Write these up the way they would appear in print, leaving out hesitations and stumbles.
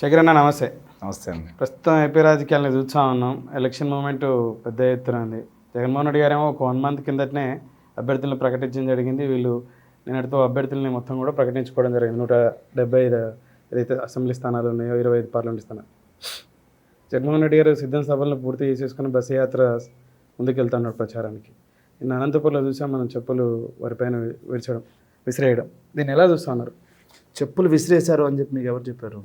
శేఖర్ అన్న నమస్తే. నమస్తే అండి. ప్రస్తుతం ఏపీ రాజకీయాలను చూస్తూ ఉన్నాం. ఎలక్షన్ మూమెంట్ పెద్ద ఎత్తున ఉంది. జగన్మోహన్ రెడ్డి గారేమో ఒక 1 month కిందటనే అభ్యర్థులను ప్రకటించడం జరిగింది. వీళ్ళు నిన్నటితో అభ్యర్థులని మొత్తం కూడా ప్రకటించుకోవడం జరిగింది. 175 ఏదైతే అసెంబ్లీ స్థానాలు ఉన్నాయో 25 పార్లమెంట్ స్థానాలు. జగన్మోహన్ రెడ్డి గారు సిద్ధం సభలను పూర్తి చేసేసుకుని బస్సు యాత్ర ముందుకెళ్తున్నారు ప్రచారానికి. నిన్న అనంతపురంలో చూసాం మనం, చెప్పులు వారిపైన విసిరేయడం. దీన్ని ఎలా చూస్తూ ఉన్నారు? చెప్పులు విసిరేశారు అని చెప్పి మీకు ఎవరు చెప్పారు?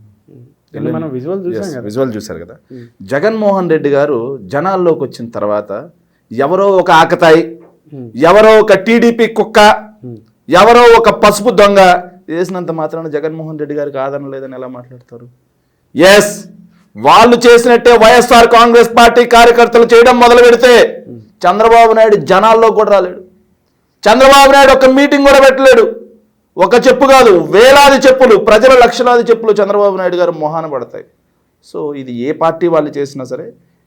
మనం విజువల్ చూసాం కదా. విజువల్ చూశారు కదా. జగన్మోహన్ రెడ్డి గారు జనాల్లోకి వచ్చిన తర్వాత ఎవరో ఒక ఆకతాయి, ఎవరో ఒక టీడీపీ కుక్క, ఎవరో ఒక పసుపు దొంగ చేసినంత మాత్రాన జగన్మోహన్ రెడ్డి గారికి ఆదరణ లేదని ఎలా మాట్లాడతారు? ఎస్, వాళ్ళు చేసినట్టే వైఎస్ఆర్ కాంగ్రెస్ పార్టీ కార్యకర్తలు చేయడం మొదలు పెడితే చంద్రబాబు నాయుడు జనాల్లో కూడా రాలేడు. చంద్రబాబు నాయుడు ఒక మీటింగ్ కూడా పెట్టలేడు. ఒక చెప్పు కాదు, వేలాది చెప్పులు, ప్రజల లక్షలాది చెప్పులు చంద్రబాబు నాయుడు గారు మొహాన పడతాయి. సో ఇది ఏ పార్టీ వాళ్ళు చేసినా సరే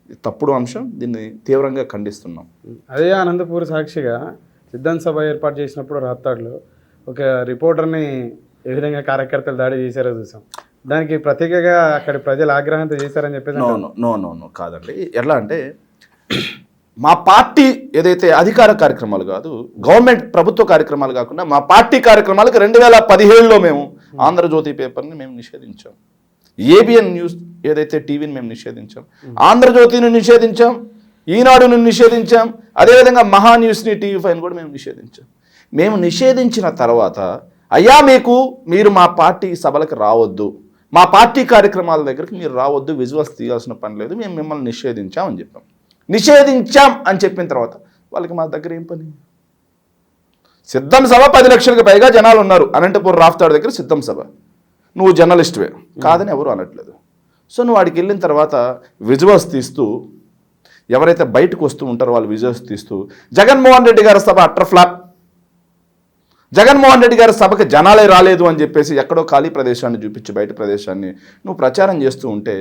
ఇది తప్పుడు అంశం. దీన్ని తీవ్రంగా ఖండిస్తున్నాం. అదే అనంతపూర్ సాక్షిగా సిద్ధం సభ ఏర్పాటు చేసినప్పుడు రాప్తాడులో ఒక రిపోర్టర్ని ఏ విధంగా కార్యకర్తలు దాడి చేశారో చూసాం. దానికి ప్రత్యేకంగా అక్కడి ప్రజలు ఆగ్రహంతో చేశారని చెప్పేసి నో కాదండి. ఎట్లా అంటే మా పార్టీ ఏదైతే అధికార కార్యక్రమాలు కాదు, గవర్నమెంట్ ప్రభుత్వ కార్యక్రమాలు కాకుండా మా పార్టీ కార్యక్రమాలకు 2017లో మేము ఆంధ్రజ్యోతి పేపర్ని మేము నిషేధించాం. ఏబిఎన్ న్యూస్ ఏదైతే టీవీని మేము నిషేధించాం, ఆంధ్రజ్యోతిని నిషేధించాం, ఈనాడుని నిషేధించాం, అదేవిధంగా మహా న్యూస్ని, TV5 కూడా మేము నిషేధించాం. మేము నిషేధించిన తర్వాత అయ్యా మీరు మా పార్టీ సభలకు రావద్దు, మా పార్టీ కార్యక్రమాల దగ్గరికి మీరు రావద్దు, విజువల్స్ తీయాల్సిన పని లేదు, మేము మిమ్మల్ని నిషేధించాం అని చెప్పాం. నిషేధించాం అని చెప్పిన తర్వాత వాళ్ళకి మా దగ్గర ఏం పని? సిద్ధం సభ 10 లక్షలకు పైగా జనాలు ఉన్నారు అనంతపూర్ రాఫ్తాడు దగ్గర సిద్ధం సభ. నువ్వు జర్నలిస్టువే కాదని ఎవరు అనట్లేదు. సో నువ్వు వాడికి వెళ్ళిన తర్వాత విజువల్స్ తీస్తూ, ఎవరైతే బయటకు వస్తూ ఉంటారో వాళ్ళు విజువల్స్ తీస్తూ జగన్మోహన్ రెడ్డి గారి సభ అట్టర్ ఫ్లాప్, జగన్మోహన్ రెడ్డి గారి సభకు జనాలే రాలేదు అని చెప్పేసి ఎక్కడో ఖాళీ ప్రదేశాన్ని చూపించి బయట ప్రదేశాన్ని నువ్వు ప్రచారం చేస్తూ ఉంటే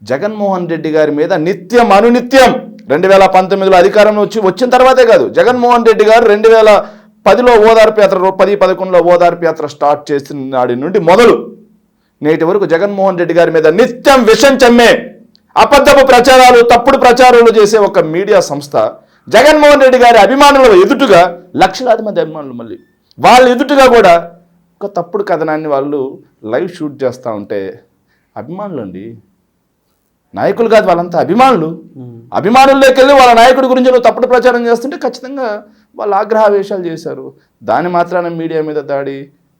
జగన్మోహన్ రెడ్డి గారి మీద నిత్యం అనునిత్యం 2019లో అధికారంలో వచ్చిన తర్వాతే కాదు, జగన్మోహన్ రెడ్డి గారు 2010లో ఓదార్పు యాత్ర, 10-11లో ఓదార్పు యాత్ర స్టార్ట్ చేసిన నాటి నుండి మొదలు నేటి వరకు జగన్మోహన్ రెడ్డి గారి మీద నిత్యం విషం చమ్మే అబద్ధపు ప్రచారాలు, తప్పుడు ప్రచారాలు చేసే ఒక మీడియా సంస్థ జగన్మోహన్ రెడ్డి గారి అభిమానుల ఎదుటుగా, లక్షలాది మంది అభిమానులు మళ్ళీ వాళ్ళ ఎదుటుగా కూడా ఒక తప్పుడు కథనాన్ని వాళ్ళు లైవ్ షూట్ చేస్తూ ఉంటే అభిమానులు అండి, నాయకులు కాదు వాళ్ళంతా అభిమానులు. అభిమానుల్లోకి వెళ్ళి వాళ్ళ నాయకుడి గురించి నువ్వు తప్పుడు ప్రచారం చేస్తుంటే ఖచ్చితంగా వాళ్ళు ఆగ్రహావేశాలు చేశారు. దాని మాత్రాన మీడియా మీద దాడి,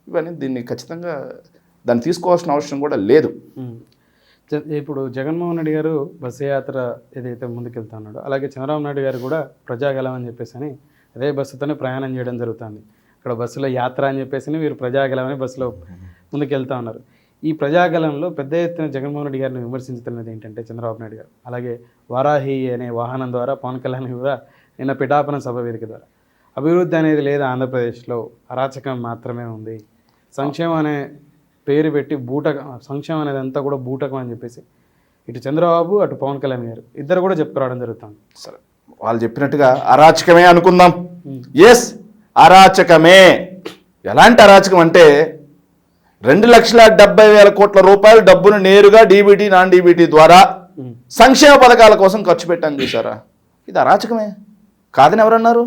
ఇవన్నీ దీన్ని ఖచ్చితంగా దాన్ని తీసుకోవాల్సిన అవసరం కూడా లేదు. ఇప్పుడు జగన్మోహన్ రెడ్డి గారు బస్సు యాత్ర ఏదైతే ముందుకెళ్తున్నాడో, అలాగే చంద్రబాబు నాయుడు గారు కూడా ప్రజాగలం అని చెప్పేసి అని అదే బస్సుతోనే ప్రయాణం చేయడం జరుగుతుంది. ఇక్కడ బస్సులో యాత్ర అని చెప్పేసి వీరు ప్రజాగలం అని బస్సులో ముందుకెళ్తా ఉన్నారు. ఈ ప్రజాగలంలో పెద్ద ఎత్తున జగన్మోహన్ రెడ్డి గారిని విమర్శించుతున్నది ఏంటంటే చంద్రబాబు నాయుడు గారు, అలాగే వారాహి అనే వాహనం ద్వారా పవన్ కళ్యాణ్ కూడా నిన్న పిఠాపురం సభ వేదిక ద్వారా అభివృద్ధి అనేది లేదు, ఆంధ్రప్రదేశ్లో అరాచకం మాత్రమే ఉంది, సంక్షేమం అనే పేరు పెట్టి సంక్షేమం అనేది అంతా కూడా బూటకం అని చెప్పేసి ఇటు చంద్రబాబు అటు పవన్ కళ్యాణ్ గారు ఇద్దరు కూడా చెప్పుకురావడం జరుగుతుంది. సరే, వాళ్ళు చెప్పినట్టుగా అరాచకమే అనుకుందాం. ఎస్, అరాచకమే. ఎలాంటి అరాచకం అంటే 2,70,000 కోట్ల రూపాయల డబ్బును నేరుగా డీబీటీ, నాన్ డీబీటీ ద్వారా సంక్షేమ పథకాల కోసం ఖర్చు పెట్టాను చూసారా? ఇది అరాచకమే కాదని ఎవరన్నారు?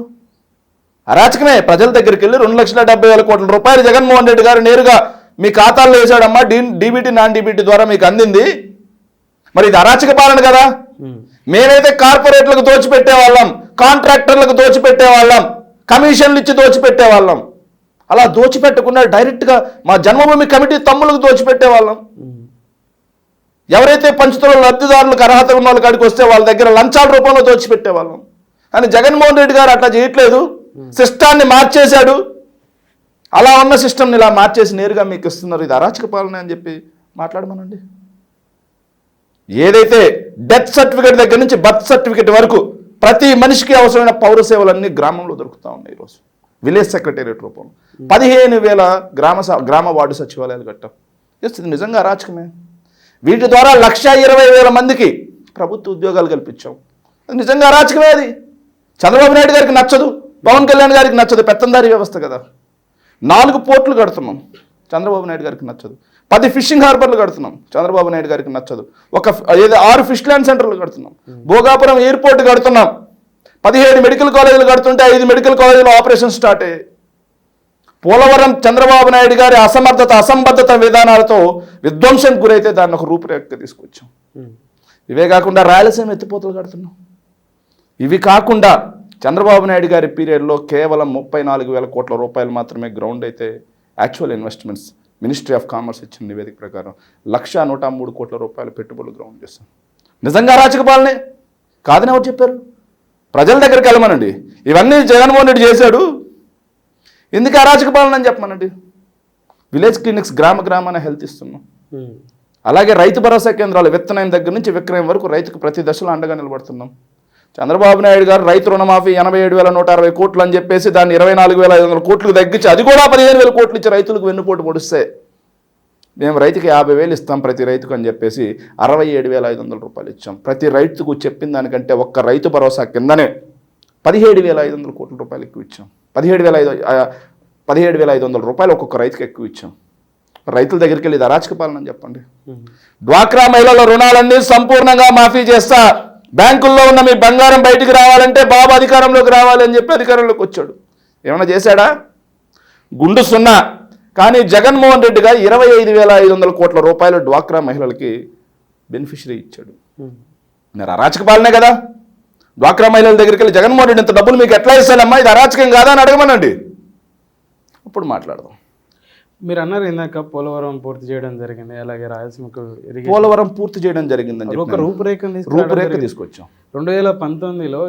అరాచకమే. ప్రజల దగ్గరికి వెళ్ళి 2,70,000 కోట్ల రూపాయలు జగన్మోహన్ రెడ్డి గారు నేరుగా మీ ఖాతాల్లో వేశాడమ్మా, డీబీటీ, నాన్ డీబీటీ ద్వారా మీకు అందింది. మరి ఇది అరాచక పాలన కదా? మేమైతే కార్పొరేట్లకు దోచిపెట్టే వాళ్ళం, కాంట్రాక్టర్లకు దోచిపెట్టే వాళ్ళం, కమిషన్లు ఇచ్చి దోచిపెట్టే వాళ్ళం. అలా దోచిపెట్టకుండా డైరెక్ట్గా మా జన్మభూమి కమిటీ తమ్ములకు దోచిపెట్టే వాళ్ళం. ఎవరైతే పంచుతున్న లబ్ధిదారులకు అర్హత ఉన్న వాళ్ళ కాడికి వస్తే వాళ్ళ దగ్గర లంచాల రూపంలో దోచిపెట్టే వాళ్ళం. అని జగన్మోహన్ రెడ్డి గారు అట్లా చేయట్లేదు, సిస్టాన్ని మార్చేశాడు. అలా ఉన్న సిస్టమ్ని ఇలా మార్చేసి నేరుగా మీకు ఇస్తున్నారు. ఇది అరాచక పాలన అని చెప్పి మాట్లాడమనండి. ఏదైతే డెత్ సర్టిఫికేట్ దగ్గర నుంచి బర్త్ సర్టిఫికేట్ వరకు ప్రతి మనిషికి అవసరమైన పౌర సేవలన్నీ గ్రామంలో దొరుకుతూ ఉన్నాయి. ఈరోజు విలేజ్ సెక్రటేరియట్ రూపంలో 15,000 గ్రామ వార్డు సచివాలయాలు కట్టాం. ఇది నిజంగా అరాచకమే. వీటి ద్వారా 1,20,000 మందికి ప్రభుత్వ ఉద్యోగాలు కల్పించాం. అది నిజంగా అరాచకమే. అది చంద్రబాబు నాయుడు గారికి నచ్చదు, పవన్ కళ్యాణ్ గారికి నచ్చదు. పెత్తందారీ వ్యవస్థ కదా. 4 పోర్టులు కడుతున్నాం, చంద్రబాబు నాయుడు గారికి నచ్చదు. 10 ఫిషింగ్ హార్బర్లు కడుతున్నాం, చంద్రబాబు నాయుడు గారికి నచ్చదు. 6 ఫిష్ ల్యాండ్ సెంటర్లు కడుతున్నాం, భోగాపురం ఎయిర్పోర్ట్ కడుతున్నాం, 17 మెడికల్ కాలేజీలు కడుతుంటే 5 మెడికల్ కాలేజీలో ఆపరేషన్ స్టార్ట్ అయ్యాయి. పోలవరం చంద్రబాబు నాయుడు గారి అసంబద్ధత విధానాలతో విధ్వంసం గురైతే దాన్ని ఒక రూపురేఖ తీసుకొచ్చాం. ఇవే కాకుండా రాయలసీమ ఎత్తిపోతలు కడుతున్నాం. ఇవి కాకుండా చంద్రబాబు నాయుడు గారి పీరియడ్లో కేవలం 34,000 కోట్ల రూపాయలు మాత్రమే గ్రౌండ్ అయితే actual investments ministry of commerce ఇచ్చిన నివేదిక ప్రకారం 1,103 కోట్ల రూపాయలు పెట్టుబడులు గ్రౌండ్ చేస్తాం. నిజంగా అరాచక పాలనే కాదని ఎవరు చెప్పారు? ప్రజల దగ్గరికి వెళ్ళమనండి. ఇవన్నీ జగన్మోహన్ రెడ్డి చేశాడు, ఎందుకు అరాచక పాలన అని చెప్పమనండి. విలేజ్ క్లినిక్స్ గ్రామాన హెల్త్ ఇస్తున్నాం. అలాగే రైతు భరోసా కేంద్రాలు విత్తనం దగ్గర నుంచి విక్రయం వరకు రైతుకు ప్రతి దశలో అండగా నిలబడుతున్నాం. చంద్రబాబు నాయుడు గారు రైతు రుణమాఫీ 87,160 కోట్లు అని చెప్పేసి దాన్ని 24,500 కోట్లకు తగ్గించి అది కూడా 15,000 కోట్లు ఇచ్చి రైతులకు వెన్నుపోటు పొడిస్తే మేము రైతుకి 50,000 ఇస్తాం ప్రతి రైతుకు అని చెప్పేసి 67,500 రూపాయలు ఇచ్చాం. ప్రతి రైతుకు చెప్పిన దానికంటే ఒక్క రైతు భరోసా కిందనే 17,500 కోట్ల రూపాయలు ఎక్కువ ఇచ్చాం. 17,500 రూపాయలు ఒక్కొక్క రైతుకి ఎక్కువ ఇచ్చాం. రైతుల దగ్గరికి వెళ్ళి ఇది అరాచక పాలన అని చెప్పండి. డ్వాక్రా మహిళల రుణాలన్నీ సంపూర్ణంగా మాఫీ చేస్తా, బ్యాంకుల్లో ఉన్న మీ బంగారం బయటికి రావాలంటే బాబు అధికారంలోకి రావాలి అని చెప్పి అధికారంలోకి వచ్చాడు. ఏమైనా చేశాడా? గుండు సున్నా. కానీ జగన్మోహన్ రెడ్డి గారు 25,500 కోట్ల రూపాయలు డ్వాక్రా మహిళలకి బెనిఫిషరీ ఇచ్చాడు. మరి అరాచక పాలనే కదా. డ్వాక్రా మహిళల దగ్గరికి వెళ్ళి జగన్మోహన్ రెడ్డి ఇంత డబ్బులు మీకు ఎట్లా ఇస్తానమ్మా, ఇది అరాచకం కాదా అని అడగమనండి, అప్పుడు మాట్లాడదాం. మీరు అన్నారు ఇందాక పోలవరం పూర్తి చేయడం జరిగింది, అలాగే రాయలసీమకు పోలవరం పూర్తి చేయడం జరిగిందని ఒక రూపురేఖ తీసుకొచ్చాం. 2019లో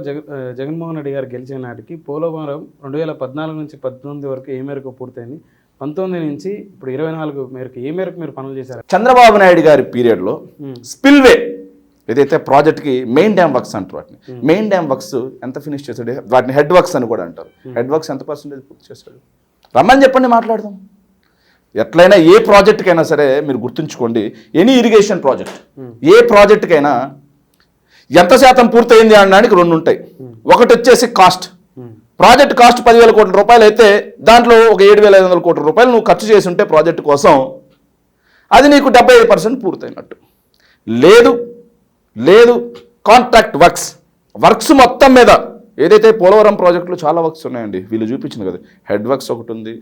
జగన్మోహన్ రెడ్డి గారు గెలిచిన నాటికి పోలవరం 2014 నుంచి 19 వరకు ఏ మేరకు పూర్తయింది, 19 నుంచి ఇప్పుడు 24 మేరకు ఏ మేరకు మీరు పనులు చేశారు? చంద్రబాబు నాయుడు గారి పీరియడ్లో స్పిల్వే ఏదైతే ప్రాజెక్ట్కి మెయిన్ డ్యామ్ వర్క్స్ అంటారు, వాటిని మెయిన్ డ్యామ్ వర్క్స్ ఎంత ఫినిష్ చేశాడు, వాటిని హెడ్ వర్క్స్ అని కూడా అంటారు. హెడ్ వర్క్స్ ఎంత పర్సెంటేజ్ పూర్తి చేశాడు? రమ్మని చెప్పండి, మాట్లాడదాం. ఎట్లయినా ఏ ప్రాజెక్టుకైనా సరే మీరు గుర్తుంచుకోండి, ఎనీ ఇరిగేషన్ ప్రాజెక్ట్ ఏ ప్రాజెక్టుకైనా ఎంత శాతం పూర్తయింది అనడానికి 2 ఉంటాయి. ఒకటి వచ్చేసి కాస్ట్. ప్రాజెక్ట్ కాస్ట్ 10,000 కోట్ల రూపాయలు అయితే దాంట్లో ఒక 7,500 కోట్ల రూపాయలు నువ్వు ఖర్చు చేసి ఉంటే ప్రాజెక్టు కోసం అది నీకు 75% పూర్తయినట్టు. లేదు కాంట్రాక్ట్ వర్క్స్ మొత్తం మీద ఏదైతే పోలవరం ప్రాజెక్టులో చాలా వర్క్స్ ఉన్నాయండి, వీళ్ళు చూపించింది కదా. హెడ్ వర్క్స్ ఒకటి ఉంది,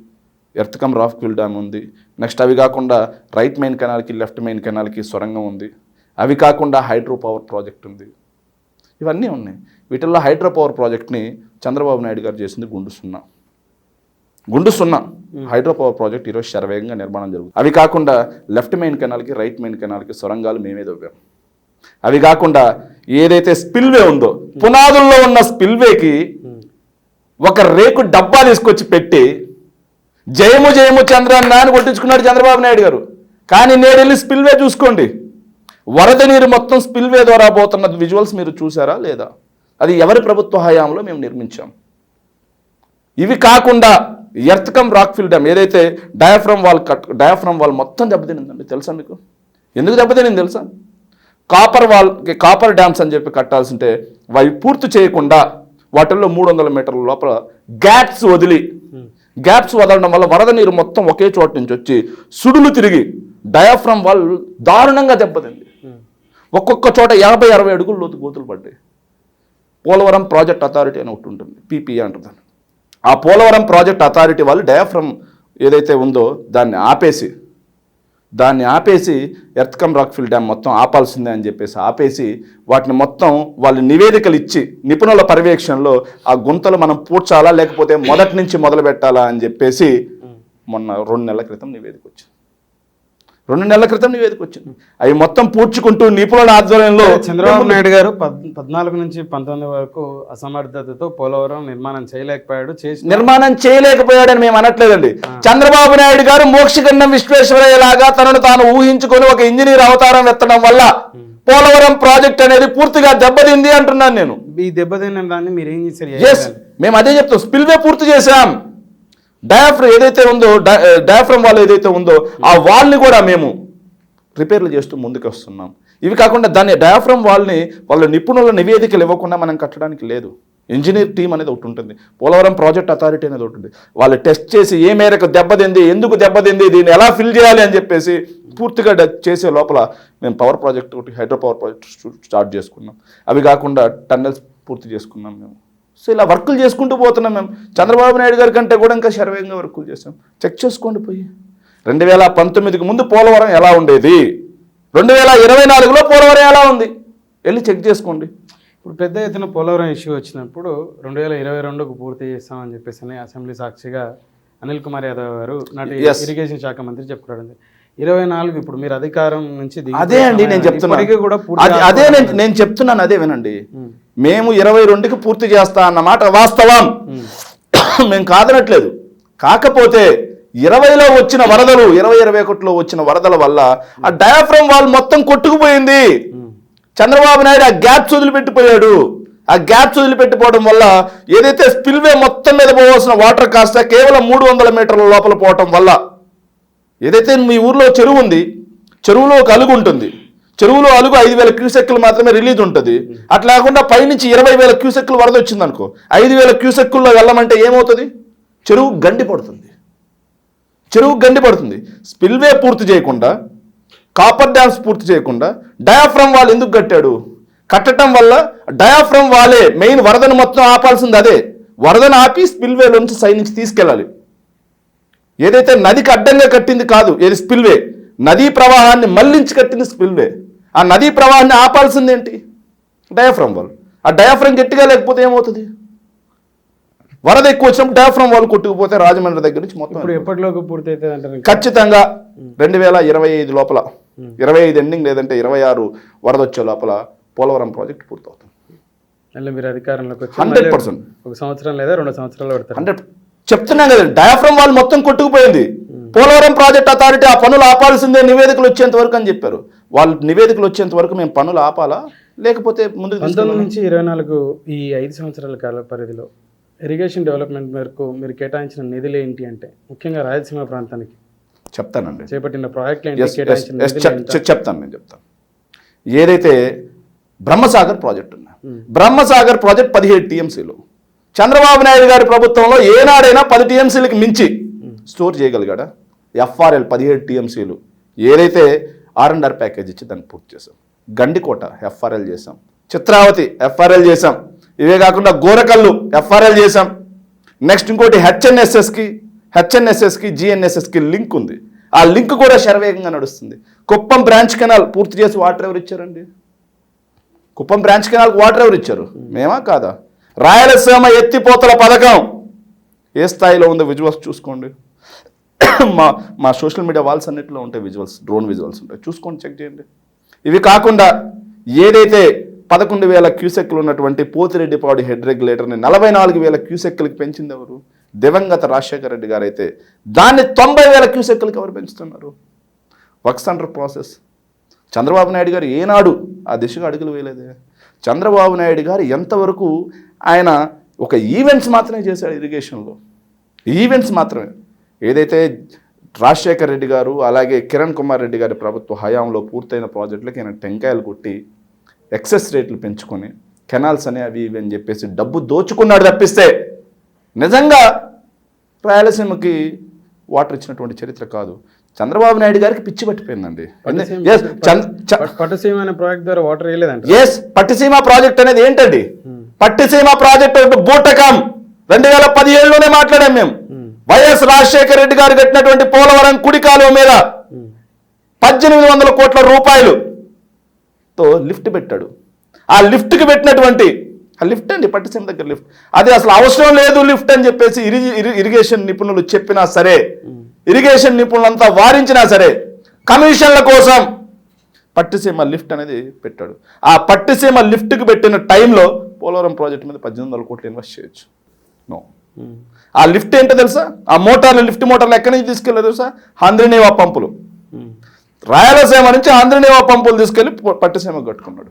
earth cum rock fill dam ఉంది, నెక్స్ట్ అవి కాకుండా రైట్ మెయిన్ కెనాల్కి లెఫ్ట్ మెయిన్ కెనాల్కి సొరంగం ఉంది, అవి కాకుండా హైడ్రో పవర్ ప్రాజెక్ట్ ఉంది, ఇవన్నీ ఉన్నాయి. వీటిల్లో హైడ్రో పవర్ ప్రాజెక్ట్ని చంద్రబాబు నాయుడు గారు చేసింది గుండు సున్నా. హైడ్రో పవర్ ప్రాజెక్ట్ ఈరోజు శరవేగంగా నిర్మాణం జరుగుతుంది. అవి కాకుండా లెఫ్ట్ మెయిన్ కెనాల్కి రైట్ మెయిన్ కెనాల్కి సొరంగాలు మేమే దవ్వాం. అవి కాకుండా ఏదైతే స్పిల్వే ఉందో, పునాదుల్లో ఉన్న స్పిల్వేకి ఒక రేకు డబ్బా తీసుకొచ్చి పెట్టి జయము చంద్రన్న అని కొట్టించుకున్నాడు చంద్రబాబు నాయుడు గారు. కానీ నేడు వెళ్ళి స్పిల్వే చూసుకోండి, వరద నీరు మొత్తం స్పిల్వే ద్వారా పోతున్న విజువల్స్ మీరు చూసారా లేదా? అది ఎవరి ప్రభుత్వ హయాంలో మేము నిర్మించాం. ఇవి కాకుండా earth cum rock fill dam ఏదైతే డయాఫ్రమ్ వాల్ మొత్తం దెబ్బతినిందండి. తెలుసా మీకు? ఎందుకు దెబ్బతినింది తెలుసా? కాపర్ డ్యామ్స్ అని చెప్పి కట్టాల్సింటే అవి పూర్తి చేయకుండా వాటిల్లో 300 మీటర్ల లోపల గ్యాప్స్ వదలడం వల్ల వరద నీరు మొత్తం ఒకే చోట నుంచి వచ్చి సుడులు తిరిగి డయాఫ్రమ్ వాల్ దారుణంగా దెబ్బతింది. ఒక్కొక్క చోట 50-60 అడుగులు లోతు గోతులు పడ్డాయి. పోలవరం ప్రాజెక్ట్ అథారిటీ అని ఒకటి ఉంటుంది, పీపీఏ అంటుంది. ఆ పోలవరం ప్రాజెక్ట్ అథారిటీ వాళ్ళు డయాఫ్రమ్ ఏదైతే ఉందో దాన్ని ఆపేసి earth cum rock fill dam మొత్తం ఆపాల్సిందే అని చెప్పేసి ఆపేసి వాటిని మొత్తం వాళ్ళు నివేదికలు ఇచ్చి నిపుణుల పర్యవేక్షణలో ఆ గుంతలు మనం పూడ్చాలా లేకపోతే మొదటి నుంచి మొదలు పెట్టాలా అని చెప్పేసి మొన్న 2 నెలల క్రితం నివేదిక వచ్చింది. అవి మొత్తం పూడ్చుకుంటూ నిపుణుల ఆధ్వర్యంలో చంద్రబాబు నాయుడు గారు 14 నుంచి 19 వరకు అసమర్థతతో పోలవరం నిర్మాణం చేయలేకపోయాడని మేము అనట్లేదండి. చంద్రబాబు నాయుడు గారు మోక్షగండం విశ్వేశ్వరయ్య లాగా తనను తాను ఊహించుకొని ఒక ఇంజనీర్ అవతారం ఎత్తడం వల్ల పోలవరం ప్రాజెక్ట్ అనేది పూర్తిగా దెబ్బతింది అంటున్నాను నేను. ఈ దెబ్బతిన్న దాన్ని మీరు ఏం చేశారు? మేము అదే చెప్తాం, స్పిల్వే పూర్తి చేశాం. డయాఫ్రమ్ వాల్ ఏదైతే ఉందో ఆ వాల్ని కూడా మేము రిపేర్లు చేస్తూ ముందుకు వస్తున్నాం. ఇవి కాకుండా దాన్ని డయాఫ్రమ్ వాల్ని వాళ్ళ నిపుణుల నివేదికలు ఇవ్వకుండా మనం కట్టడానికి లేదు. ఇంజనీర్ టీం అనేది ఒకటి ఉంటుంది, పోలవరం ప్రాజెక్ట్ అథారిటీ అనేది ఒకటి ఉంటుంది. వాళ్ళు టెస్ట్ చేసి ఏ మేరకు దెబ్బతింది, ఎందుకు దెబ్బతింది, దీన్ని ఎలా ఫిల్ చేయాలి అని చెప్పేసి పూర్తిగా చేసే లోపల మేము పవర్ ప్రాజెక్ట్ ఒకటి హైడ్రో పవర్ ప్రాజెక్ట్ స్టార్ట్ చేసుకున్నాం. అవి కాకుండా టన్నెల్స్ పూర్తి చేసుకున్నాం మేము. సో ఇలా వర్కులు చేసుకుంటూ పోతున్నాం మేము. చంద్రబాబు నాయుడు గారి కంటే కూడా ఇంకా శరవేగంగా వర్కులు చేసాం. చెక్ చేసుకోండి పోయి. 2019కి ముందు పోలవరం ఎలా ఉండేది, 2024లో పోలవరం ఎలా ఉంది, వెళ్ళి చెక్ చేసుకోండి. ఇప్పుడు పెద్ద ఎత్తున పోలవరం ఇష్యూ వచ్చినప్పుడు 2022కు పూర్తి చేస్తామని చెప్పేసి అసెంబ్లీ సాక్షిగా అనిల్ కుమార్ యాదవ్ గారు నాటి ఇరిగేషన్ శాఖ మంత్రి చెప్పుకోవడం. 24 ఇప్పుడు మీరు అధికారం నుంచి అదే అండి నేను చెప్తున్నాను, కూడా అదే నేను చెప్తున్నాను, అదే వినండి. మేము 22కి పూర్తి చేస్తా అన్నమాట వాస్తవం, మేము కాదనట్లేదు. కాకపోతే 20లో వచ్చిన వరదలు, 2021లో వచ్చిన వరదల వల్ల ఆ డయాఫ్రమ్ వాల్ మొత్తం కొట్టుకుపోయింది. చంద్రబాబు నాయుడు ఆ గ్యాప్స్ వదిలిపెట్టిపోయాడు. ఆ గ్యాప్స్ వదిలిపెట్టిపోవడం వల్ల ఏదైతే స్పిల్వే మొత్తం మీద పోవాల్సిన వాటర్ కాస్త కేవలం 300 మీటర్ల లోపల పోవటం వల్ల, ఏదైతే మీ ఊర్లో చెరువు ఉంది, చెరువులో ఒక అలుగు ఉంటుంది, చెరువులో అలుగు 5,000 క్యూసెక్కులు మాత్రమే రిలీజ్ ఉంటుంది. అట్లా కాకుండా పైనుంచి 20,000 క్యూసెక్కులు వరద వచ్చింది అనుకో, 5,000 క్యూసెక్కుల్లో వెళ్ళమంటే ఏమవుతుంది? చెరువు గండి పడుతుంది. స్పిల్వే పూర్తి చేయకుండా, కాపర్ డ్యామ్స్ పూర్తి చేయకుండా డయాఫ్రమ్ వాల్ ఎందుకు కట్టాడు? కట్టడం వల్ల డయాఫ్రమ్ వాలే మెయిన్, వరదను మొత్తం ఆపాల్సింది అదే. వరదను ఆపి స్పిల్వేలో నుంచి సైడ్ నుంచి తీసుకెళ్ళాలి. ఏదైతే నదికి అడ్డంగా కట్టింది కాదు, ఏది స్పిల్వే, నదీ ప్రవాహాన్ని మళ్లించి కట్టింది స్పిల్వే. ఆ నదీ ప్రవాహాన్ని ఆపాల్సింది ఏంటి? Diaphragm wall. ఆ డయాఫ్రమ్ గట్టిగా లేకపోతే ఏమవుతుంది? వరద ఎక్కువ వచ్చినప్పుడు డయాఫ్రమ్ వాల్ కొట్టుకుపోతే రాజమండ్రి దగ్గర నుంచి మొత్తం ఎప్పటిలోకి పూర్తి అవుతుంది అంటారు? ఖచ్చితంగా 2025 లోపల, 25 ఎండింగ్ లేదంటే 26 వరద వచ్చే లోపల పోలవరం ప్రాజెక్ట్ పూర్తవుతుంది. మళ్ళీ మీరు అధికారంలోకి వచ్చి 100%, 1 సంవత్సరం లేదా 2 సంవత్సరాలు పడతారు. 100 చెప్తున్నాం కదా, డయాఫ్రమ్ వాల్ మొత్తం కొట్టుకుపోయింది. పోలవరం ప్రాజెక్ట్ అథారిటీ ఆ పనులు ఆపాల్సిందే నివేదికలు వచ్చేంత వరకు అని చెప్పారు. వాళ్ళు నివేదికలు వచ్చేంత వరకు మేము పనులు ఆపాలా, లేకపోతే ముందుకు 19 నుంచి 24 ఈ 5 సంవత్సరాల కాల పరిధిలో ఇరిగేషన్ డెవలప్మెంట్ మేరకు మీరు కేటాయించిన నిధులు ఏంటి అంటే, ముఖ్యంగా రాయలసీమ ప్రాంతానికి చెప్తానండి చేపట్టిన ప్రాజెక్టులు చెప్తాను. నేను చెప్తాను. ఏదైతే బ్రహ్మసాగర్ ప్రాజెక్ట్ ఉన్నా, బ్రహ్మసాగర్ ప్రాజెక్ట్ 17 టీఎంసీలు చంద్రబాబు నాయుడు గారి ప్రభుత్వంలో ఏనాడైనా 10 టీఎంసీలకి మించి స్టోర్ చేయగలిగాడా? ఎఫ్ఆర్ఎల్ 17 టీఎంసీలు ఏదైతే R&R ప్యాకేజ్ ఇచ్చి దాన్ని పూర్తి చేసాం. గండికోట ఎఫ్ఆర్ఎల్ చేసాం, చిత్రావతి ఎఫ్ఆర్ఎల్ చేసాం, ఇవే కాకుండా గోరకల్లు ఎఫ్ఆర్ఎల్ చేసాం. నెక్స్ట్ ఇంకోటి హెచ్ఎన్ఎస్ఎస్కి జిఎన్ఎస్ఎస్కి లింక్ ఉంది. ఆ లింక్ కూడా శరవేగంగా నడుస్తుంది. కుప్పం బ్రాంచ్ కెనాల్ పూర్తి చేసి వాటర్ ఎవరు ఇచ్చారండి? కుప్పం బ్రాంచ్ కెనాల్కి వాటర్ ఎవరు ఇచ్చారు? మేమా కాదా? రాయలసీమ ఎత్తిపోతల పథకం ఏ స్థాయిలో ఉందో విజువల్స్ చూసుకోండి. మా సోషల్ మీడియా వాల్స్ అన్నింటిలో ఉంటాయి విజువల్స్, డ్రోన్ విజువల్స్ ఉంటాయి, చూసుకోండి, చెక్ చేయండి. ఇవి కాకుండా ఏదైతే 11,000 క్యూసెక్లు ఉన్నటువంటి పోతిరెడ్డిపాడు హెడ్ రెగ్యులేటర్ని 44,000 క్యూసెక్లకి పెంచింది ఎవరు? దివంగత రాజశేఖర రెడ్డి గారు అయితే దాన్ని 90,000 క్యూసెక్లకి ఎవరు పెంచుతున్నారు? Works under process. Chandrababu Naidu గారు ఏనాడు ఆ దిశగా అడుగులు వేయలేదే. చంద్రబాబు నాయుడు గారు ఎంతవరకు ఆయన ఒక ఈవెంట్స్ మాత్రమే చేశాడు ఇరిగేషన్లో, ఈవెంట్స్ మాత్రమే. ఏదైతే రాజశేఖర రెడ్డి గారు అలాగే కిరణ్ కుమార్ రెడ్డి గారి ప్రభుత్వ హయాంలో పూర్తయిన ప్రాజెక్టులకి ఆయన టెంకాయలు కొట్టి ఎక్సెస్ రేట్లు పెంచుకొని కెనాల్స్ అనే అవి ఇవి అని చెప్పేసి డబ్బు దోచుకున్నాడు తప్పిస్తే నిజంగా రాయలసీమకి వాటర్ ఇచ్చినటువంటి చరిత్ర కాదు. చంద్రబాబు నాయుడు గారికి పిచ్చి పట్టిపోయిందండి. పట్టుసీమ అనే ప్రాజెక్ట్ ద్వారా వాటర్ వేయలేదంట. పట్టిసీమ ప్రాజెక్ట్ అనేది ఏంటండి? పట్టిసీమ ప్రాజెక్ట్ బూటకం 2017లోనే మాట్లాడాం మేము. వైఎస్ రాజశేఖర రెడ్డి గారు కట్టినటువంటి పోలవరం కుడి కాలువ మీద 1800 కోట్ల రూపాయలుతో లిఫ్ట్ పెట్టాడు. ఆ లిఫ్ట్కి పెట్టినటువంటి ఆ లిఫ్ట్ అండి, పట్టిసీమ దగ్గర లిఫ్ట్, అది అసలు అవసరం లేదు లిఫ్ట్ అని చెప్పేసి ఇరిగేషన్ నిపుణులు చెప్పినా సరే, ఇరిగేషన్ నిపుణులంతా వారించినా సరే, కమిషన్ల కోసం పట్టిసీమ లిఫ్ట్ అనేది పెట్టాడు. ఆ పట్టిసీమ లిఫ్ట్కి పెట్టిన టైంలో పోలవరం ప్రాజెక్ట్ మీద 1800 కోట్లు ఇన్వెస్ట్ చేయొచ్చు. నో. ఆ లిఫ్ట్ ఏంటో తెలుసా? ఆ మోటార్లు, లిఫ్ట్ మోటార్లు ఎక్కడి నుంచి తీసుకెళ్ళారు తెలుసా? హంద్రీనేవా పంపులు, రాయలసీమ నుంచి హంద్రీనేవా పంపులు తీసుకెళ్ళి పట్టిసీమకు కట్టుకున్నాడు.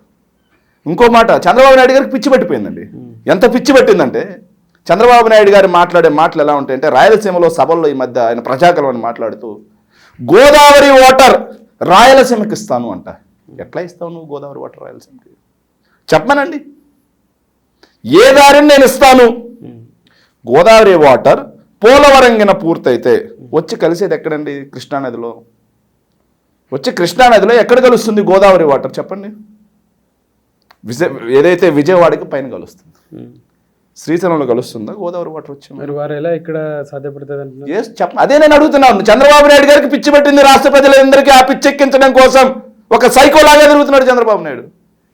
ఇంకో మాట, చంద్రబాబు నాయుడు గారికి పిచ్చి పట్టిపోయిందండి. ఎంత పిచ్చి పట్టిందంటే, చంద్రబాబు నాయుడు గారు మాట్లాడే మాటలు ఎలా ఉంటాయంటే, రాయలసీమలో సభల్లో ఈ మధ్య ఆయన ప్రజాకలం అని మాట్లాడుతూ గోదావరి వాటర్ రాయలసీమకి ఇస్తాను అంట. ఎట్లా ఇస్తావు నువ్వు గోదావరి వాటర్ రాయలసీమకి? చెప్పమనండి. ఏ దారిని నేను ఇస్తాను? గోదావరి వాటర్ పోలవరంగిన పూర్తయితే వచ్చి కలిసేది ఎక్కడండి? కృష్ణానదిలో. వచ్చి కృష్ణానదిలో ఎక్కడ కలుస్తుంది గోదావరి వాటర్ చెప్పండి? ఏదైతే విజయవాడకి పైన కలుస్తుంది, శ్రీశైలంలో కలుస్తుందా గోదావరి వాటర్ వచ్చి? మరి వారు ఎలా ఇక్కడ సాధ్యపడుతుంది అంటున్నారు? చెప్ప అదే నేను అడుగుతున్నాను. చంద్రబాబు నాయుడు గారికి పిచ్చి పెట్టింది రాష్ట్ర ప్రజలందరికీ. ఆ పిచ్చి ఎక్కించడం కోసం ఒక సైకో లాగా తిరుగుతున్నాడు చంద్రబాబు నాయుడు.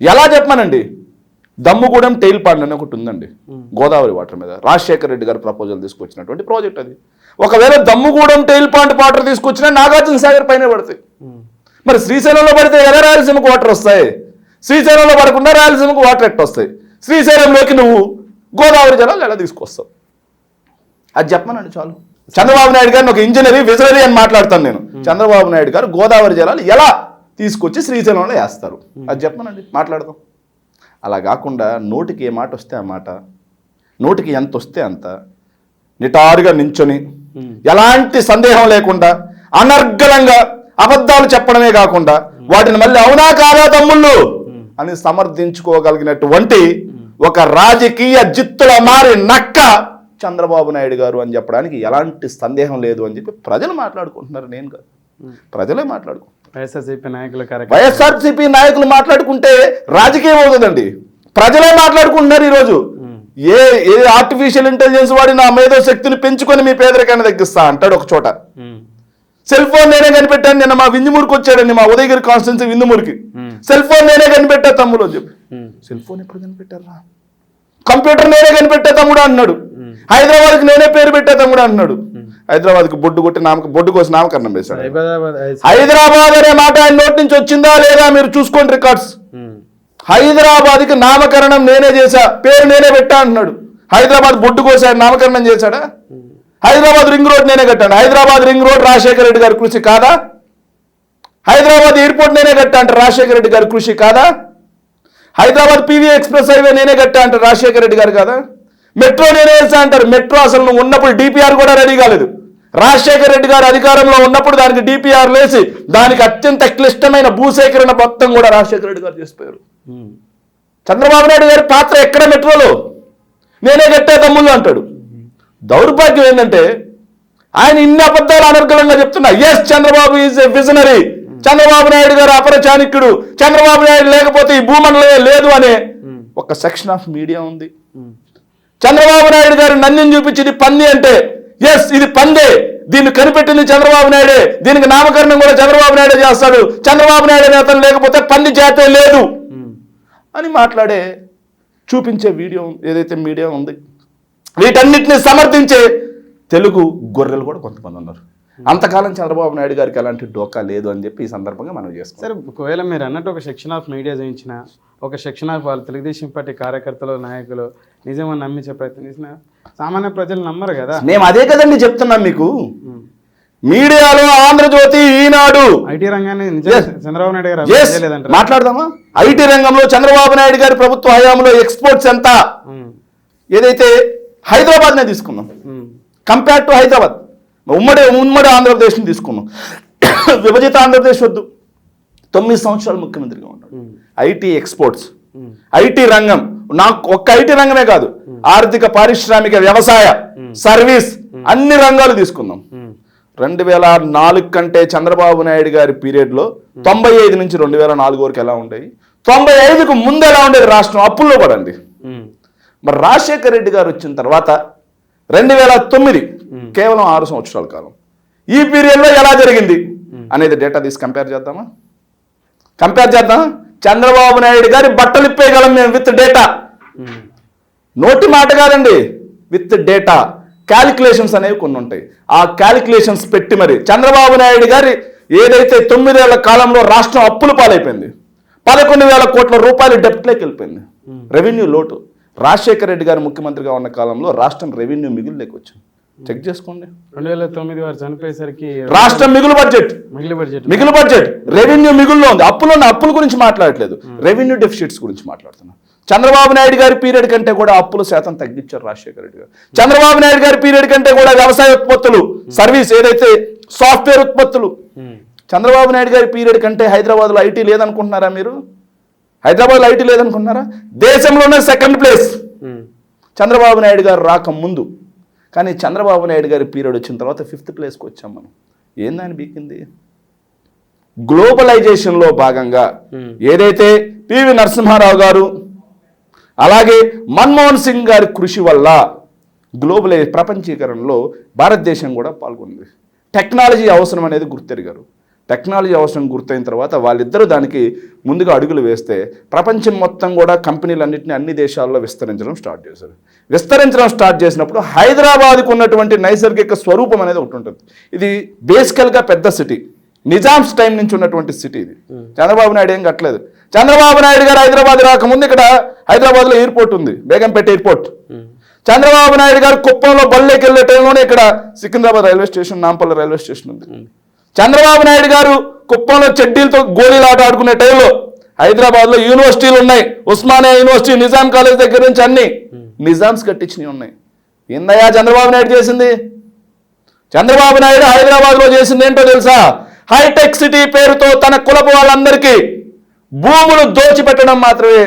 ఎలా చెప్పమానండి? దమ్ముగూడెం టెయిల్ పాండ్ అని ఒకటి ఉందండి గోదావరి వాటర్ మీద. రాజశేఖర రెడ్డి గారు ప్రపోజల్ తీసుకొచ్చినటువంటి ప్రాజెక్ట్ అది. ఒకవేళ దమ్ముగూడెం టెయిల్ పాండ్ వాటర్ తీసుకొచ్చినా నాగార్జున సాగర్ పైన పడతాయి. మరి శ్రీశైలంలో పడితే ఎలా రాయలసీమకు వాటర్ వస్తాయి? శ్రీశైలంలో పడకుండా రాయలసీమకు వాటర్ ఎట్టు వస్తాయి? శ్రీశైలంలోకి నువ్వు గోదావరి జలాలు ఎలా తీసుకొస్తావు? అది చెప్పమనండి చాలు. చంద్రబాబు నాయుడు గారిని ఒక ఇంజనీర్ విజనరీ అని మాట్లాడతాను నేను. చంద్రబాబు నాయుడు గారు గోదావరి జలాలు ఎలా తీసుకొచ్చి శ్రీశైలంలో వేస్తారు అది చెప్పమనండి, మాట్లాడదాం. అలా కాకుండా నోటికి ఏ మాట వస్తే ఆ మాట, నోటికి ఎంత వస్తే అంత నిటారుగా నించొని ఎలాంటి సందేహం లేకుండా అనర్గళంగా అబద్ధాలు చెప్పడమే కాకుండా వాటిని మళ్ళీ అవునా కాదా తమ్ముళ్ళు అని సమర్థించుకోగలిగినటువంటి ఒక రాజకీయ జిత్తుల మారి నక్క చంద్రబాబు నాయుడు గారు అని చెప్పడానికి ఎలాంటి సందేహం లేదు అని చెప్పి ప్రజలు మాట్లాడుకుంటున్నారు. నేను కాదు, ప్రజలే మాట్లాడుకుంటున్నారు. వైఎస్ఆర్సీపీ నాయకులు మాట్లాడుకుంటే రాజకీయం అవుతుందండి. ప్రజలే మాట్లాడుకుంటున్నారు ఈరోజు. ఏ ఆర్టిఫిషియల్ ఇంటెలిజెన్స్ వాడి నా మేధో శక్తిని పెంచుకొని మీ పేదరికాన్ని తగ్గిస్తా అంటాడు ఒక చోట. సెల్ ఫోన్ నేనే కనిపెట్టాను. నిన్న మా విందుమూరికి వచ్చాడండి, మా ఉదయగిరి కాన్స్టిట్యున్సీ విందుమూరికి. సెల్ ఫోన్ నేనే కనిపెట్టా తమ్ముడు అని చెప్పి. సెల్ ఫోన్ ఎప్పుడు కనిపెట్టారా? కంప్యూటర్ నేనే కనిపెట్టా తమ్ముడు అన్నాడు. హైదరాబాద్కి నేనే పేరు పెట్టా తమ్ముడు అన్నాడు. హైదరాబాద్కి బొడ్డు కొట్టి బొడ్డు కోసం నామకరణం వేశాడు. హైదరాబాద్ అనే మాట ఆయన నోటి నుంచి వచ్చిందా లేదా మీరు చూసుకోండి రికార్డ్స్. హైదరాబాద్కి నామకరణం నేనే చేశా, పేరు నేనే పెట్టా అంటున్నాడు. హైదరాబాద్ బొడ్డు కోసం ఆయన నామకరణం చేశాడా? హైదరాబాద్ రింగ్ రోడ్ నేనే కట్టాను. హైదరాబాద్ రింగ్ రోడ్ రాజశేఖర రెడ్డి గారి కృషి కాదా? హైదరాబాద్ ఎయిర్పోర్ట్ నేనే కట్టా అంటే రాజశేఖర రెడ్డి గారి కృషి కాదా? హైదరాబాద్ పీవీ ఎక్స్ప్రెస్ హైవే నేనే కట్టా అంటే రాజశేఖర రెడ్డి గారు కాదా? మెట్రో నేనే వేసా అంటారు. మెట్రో అసలు నువ్వు ఉన్నప్పుడు డిపిఆర్ కూడా రెడీ కాలేదు. రాజశేఖర రెడ్డి గారు అధికారంలో ఉన్నప్పుడు దానికి డిపిఆర్ లేసి దానికి అత్యంత క్లిష్టమైన భూసేకరణ మొత్తం కూడా రాజశేఖర రెడ్డి గారు చేసిపోయారు. చంద్రబాబు నాయుడు గారి పాత్ర ఎక్కడ మెట్రోలో? నేనే కట్టే తమ్ముళ్ళు అంటాడు. దౌర్భాగ్యం ఏంటంటే ఆయన ఇన్ని అబద్ధాలు అనర్గళంగా చెప్తున్నా. Yes, Chandrababu is a visionary. Chandrababu Naidu garu అపర చాణక్యుడు. చంద్రబాబు నాయుడు లేకపోతే ఈ భూమండలే లేదు అనే ఒక సెక్షన్ ఆఫ్ మీడియా ఉంది. చంద్రబాబు నాయుడు గారు నందిని చూపించింది పంది అంటే ఎస్ ఇది పందే, దీన్ని కనిపెట్టింది చంద్రబాబు నాయుడే, దీనికి నామకరణం కూడా చంద్రబాబు నాయుడే చేస్తాడు, చంద్రబాబు నాయుడు అనే అతను లేకపోతే పంది జాతే లేదు అని మాట్లాడే చూపించే వీడియో ఏదైతే మీడియా ఉంది, వీటన్నిటిని సమర్థించే తెలుగు గొర్రెలు కూడా కొంతమంది ఉన్నారు. అంతకాలం చంద్రబాబు నాయుడు గారికి ఎలాంటి డోకా లేదు అని చెప్పి ఈ సందర్భంగా మనం చేస్తాం. సరే, ఒకవేళ మీరు అన్నట్టు ఒక సెక్షన్ ఆఫ్ మీడియా చూపించిన, ఒక సెక్షన్ ఆఫ్ వాళ్ళు తెలుగుదేశం పార్టీ కార్యకర్తలు నాయకులు నిజమని నమ్మించే ప్రయత్నం చేసిన సామాన్య ప్రజలు నమ్మరు కదా. మేము అదే కదండి చెప్తున్నాం మీకు. మీడియాలో ఆంధ్రజ్యోతి, ఈనాడు, ఐటీ రంగాన్ని చంద్రబాబు నాయుడు గారు మాట్లాడదామా? ఐటీ రంగంలో చంద్రబాబు నాయుడు గారి ప్రభుత్వ హయాంలో ఎక్స్పోర్ట్స్ ఎంత, ఏదైతే హైదరాబాద్నే తీసుకున్నాం కంపేర్ టు హైదరాబాద్, ఉమ్మడి ఆంధ్రప్రదేశ్ని తీసుకున్నాం. విభజిత ఆంధ్రప్రదేశ్ వద్దు. 9 సంవత్సరాలు ముఖ్యమంత్రిగా ఉన్నాడు. ఐటీ ఎక్స్పోర్ట్స్, ఐటీ రంగం, నాకు ఒక్క ఐటీ రంగమే కాదు, ఆర్థిక, పారిశ్రామిక, వ్యవసాయ, సర్వీస్ అన్ని రంగాలు తీసుకుందాం. 2004 కంటే చంద్రబాబు నాయుడు గారి పీరియడ్లో 95 నుంచి 2004 వరకు ఎలా ఉండేవి, 95కు ముందు ఎలా ఉండేది రాష్ట్రం, అప్పుల్లో పడండి. మరి రాజశేఖర రెడ్డి గారు వచ్చిన తర్వాత 2009 కేవలం 6 సంవత్సరాల కాలం, ఈ పీరియడ్లో ఎలా జరిగింది అనేది డేటా తీసి కంపేర్ చేద్దామా? చంద్రబాబు నాయుడు గారి బట్టలు ఇప్పేయగలం మేము విత్ డేటా. నోటి మాట కాదండి, విత్ డేటా. క్యాలిక్యులేషన్స్ అనేవి కొన్ని ఉంటాయి. ఆ క్యాలిక్యులేషన్స్ పెట్టి మరి చంద్రబాబు నాయుడు గారి ఏదైతే 9 ఏళ్ల కాలంలో రాష్ట్రం అప్పుల పాలైపోయింది, 11,000 కోట్ల రూపాయలు డెప్ట్లోకి వెళ్ళిపోయింది, రెవెన్యూ లోటు. రాజశేఖర రెడ్డి గారు ముఖ్యమంత్రిగా ఉన్న కాలంలో రాష్ట్రం రెవెన్యూ మిగులులోకి వచ్చింది. చెక్ చేసుకోండి. 2009 వారు చనిపోయేసరికి రాష్ట్రం మిగులు బడ్జెట్ రెవెన్యూ మిగుల్లో ఉంది. అప్పుల గురించి మాట్లాడట్లేదు, రెవెన్యూ డెఫిసిట్స్ గురించి మాట్లాడుతున్నాం. చంద్రబాబు నాయుడు గారి పీరియడ్ కంటే కూడా అప్పుల శాతం తగ్గించారు రాజశేఖర రెడ్డి గారు. చంద్రబాబు నాయుడు గారి పీరియడ్ కంటే కూడా వ్యవసాయ ఉత్పత్తులు, సర్వీస్, ఏదైతే సాఫ్ట్వేర్ ఉత్పత్తులు, చంద్రబాబు నాయుడు గారి పీరియడ్ కంటే హైదరాబాద్లో ఐటీ లేదనుకుంటున్నారా మీరు? హైదరాబాద్లో ఐటీ లేదనుకుంటున్నారా? దేశంలోనే 2nd ప్లేస్ చంద్రబాబు నాయుడు గారు రాకముందు. కానీ చంద్రబాబు నాయుడు గారి పీరియడ్ వచ్చిన తర్వాత 5th ప్లేస్కి వచ్చాం మనం. ఏందని బీకింది? గ్లోబలైజేషన్లో భాగంగా ఏదైతే పివి నరసింహారావు గారు అలాగే మన్మోహన్ సింగ్ గారి కృషి వల్ల ప్రపంచీకరణలో భారతదేశం కూడా పాల్గొంది. టెక్నాలజీ అవసరం అనేది గుర్తెరిగారు. టెక్నాలజీ అవసరం గుర్తయిన తర్వాత వాళ్ళిద్దరూ దానికి ముందుగా అడుగులు వేస్తే ప్రపంచం మొత్తం కూడా కంపెనీలన్నింటినీ అన్ని దేశాల్లో విస్తరించడం స్టార్ట్ చేశారు. విస్తరించడం స్టార్ట్ చేసినప్పుడు హైదరాబాద్కు ఉన్నటువంటి నైసర్గిక స్వరూపం అనేది ఒకటి ఉంటుంది. ఇది బేసికల్గా పెద్ద సిటీ, నిజామ్స్ టైం నుంచి ఉన్నటువంటి సిటీ ఇది. చంద్రబాబు నాయుడు ఏం కట్టలేదు. చంద్రబాబు నాయుడు గారు హైదరాబాద్ రాకముందు ఇక్కడ హైదరాబాద్లో ఎయిర్పోర్ట్ ఉంది, బేగంపేట ఎయిర్పోర్ట్. చంద్రబాబు నాయుడు గారు కుప్పంలో బళ్ళకి వెళ్ళే టైంలోనే ఇక్కడ Secunderabad railway station, Nampally railway station ఉంది. చంద్రబాబు నాయుడు గారు కుప్పంలో చెడ్డీలతో గోళీలు ఆట ఆడుకునే టైంలో హైదరాబాద్లో యూనివర్సిటీలు ఉన్నాయి. ఉస్మానియా యూనివర్సిటీ, నిజాం కాలేజ్ దగ్గర నుంచి అన్ని నిజామ్స్ కట్టించినవి ఉన్నాయి. ఏందయ్యా చంద్రబాబు నాయుడు చేసింది? చంద్రబాబు నాయుడు హైదరాబాద్లో చేసింది ఏంటో తెలుసా? హైటెక్ సిటీ పేరుతో తన కులపు వాళ్ళందరికీ భూములు దోచిపెట్టడం మాత్రమే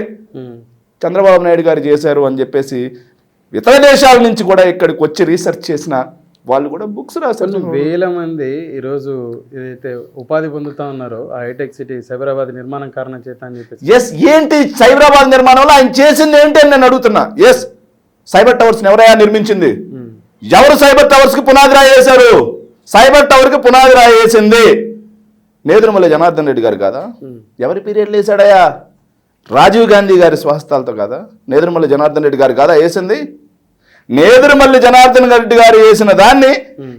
చంద్రబాబు నాయుడు గారు చేశారు అని చెప్పేసి ఇతర దేశాల నుంచి కూడా ఇక్కడికి వచ్చి రీసెర్చ్ చేసిన వాళ్ళు కూడా బుక్స్ రాశారు. వేల మంది ఈరోజు ఏదైతే ఉపాధి పొందుతా ఉన్నారో ఆ హైటెక్ సిటీ సైబరాబాద్ నిర్మాణం కారణం చేత అని చెప్పేసి. ఎస్, ఏంటి సైబరాబాద్ నిర్మాణంలో ఆయన చేసింది ఏంటి అని నేను అడుగుతున్నా. ఎస్, సైబర్ టవర్స్ ఎవరైనా నిర్మించింది? ఎవరు సైబర్ టవర్స్ కి పునాది రాయి వేశారు? సైబర్ టవర్ కి పునాది రాయి వేసింది నేదురుమల్లి జనార్దన్ రెడ్డి గారు కాదా? ఎవరి పీరియడ్లో వేసాడయా? రాజీవ్ గాంధీ గారి స్వహస్తాలతో కాదా? నేదురుమల్లి జనార్దన్ రెడ్డి గారు కాదా వేసింది? నేదురుమల్లి జనార్దన్ రెడ్డి గారు వేసిన దాన్ని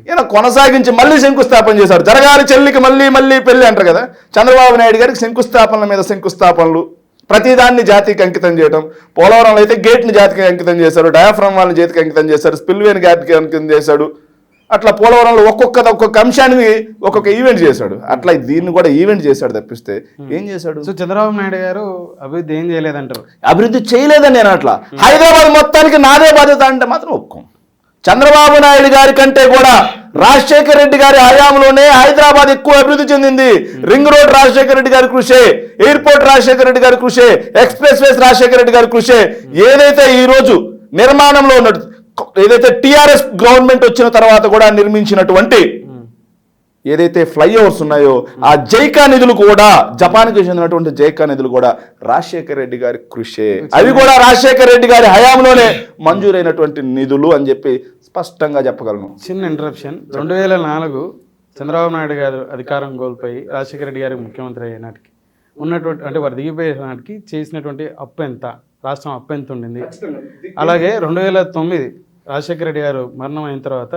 ఈయన కొనసాగించి మళ్ళీ శంకుస్థాపన చేశారు. జరగాలి చెల్లికి మళ్ళీ మళ్ళీ పెళ్లి అంటారు కదా. చంద్రబాబు నాయుడు గారికి శంకుస్థాపనల మీద శంకుస్థాపనలు, ప్రతిదాన్ని జాతికి అంకితం చేయడం. పోలవరంలో అయితే గేట్ని జాతికి అంకితం చేశారు, డయాఫ్రమ్ వాళ్ళని జాతికి అంకితం చేశారు, స్పిల్వేని జాతికి అంకితం చేశాడు. అట్లా పోలవరంలో ఒక్కొక్క అంశాన్ని ఒక్కొక్క ఈవెంట్ చేశాడు. అట్లా దీన్ని కూడా ఈవెంట్ చేశాడు తప్పిస్తే ఏం చేశాడు? సో చంద్రబాబు నాయుడు గారు అభివృద్ధి ఏం చేయలేదంటారు? అభివృద్ధి చేయలేదని నేను అట్లా. హైదరాబాద్ మొత్తానికి నాదే బాధ్యత అంటే మాత్రం ఒప్పుకోం. చంద్రబాబు నాయుడు గారి కంటే కూడా రాజశేఖర రెడ్డి గారి హయాంలోనే హైదరాబాద్ ఎక్కువ అభివృద్ధి చెందింది. రింగ్ రోడ్ రాజశేఖర రెడ్డి గారి కృషే, ఎయిర్పోర్ట్ రాజశేఖర రెడ్డి గారి కృషే, ఎక్స్ప్రెస్ వేస్ రాజశేఖర రెడ్డి గారి కృషే. ఏదైతే ఈ రోజు నిర్మాణంలో ఉన్నట్టు ఏదైతే టిఆర్ఎస్ గవర్నమెంట్ వచ్చిన తర్వాత కూడా నిర్మించినటువంటి ఏదైతే ఫ్లైఓవర్స్ ఉన్నాయో ఆ జైకా నిధులు కూడా, జపాన్కి చెందినటువంటి జైకా నిధులు కూడా రాజశేఖర రెడ్డి గారి కృషే. అవి కూడా రాజశేఖర రెడ్డి గారి హయాంలోనే మంజూరైనటువంటి నిధులు అని చెప్పి స్పష్టంగా చెప్పగలను. చిన్న ఇంటరప్షన్. 2004 చంద్రబాబు నాయుడు గారు అధికారం కోల్పోయి రాజశేఖర రెడ్డి గారికి ముఖ్యమంత్రి అయిన నాటికి ఉన్నటువంటి, అంటే వారు దిగిపోయే నాటికి చేసినటువంటి అప్పు ఎంత, రాష్ట్రం అప్పు ఎంత ఉండింది? అలాగే 2009 రాజశేఖర రెడ్డి గారు మరణం అయిన తర్వాత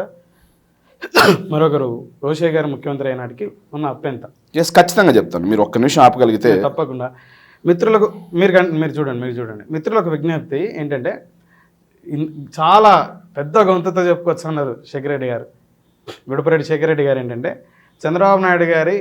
మరొకరు రోషయ్య గారు ముఖ్యమంత్రి అయినాటికి ఉన్న అప్పు ఎంత? ఖచ్చితంగా చెప్తాను, మీరు ఒక్క నిమిషం ఆపగలిగితే. తప్పకుండా. మిత్రులకు మీరు చూడండి మిత్రులకు విజ్ఞప్తి ఏంటంటే, చాలా పెద్ద గొంతుతో చెప్పుకోవచ్చు అన్నారు శేఖర్ రెడ్డి గారు, గుడిపరెడ్డి శేఖర్ రెడ్డి గారు. ఏంటంటే చంద్రబాబు నాయుడు గారి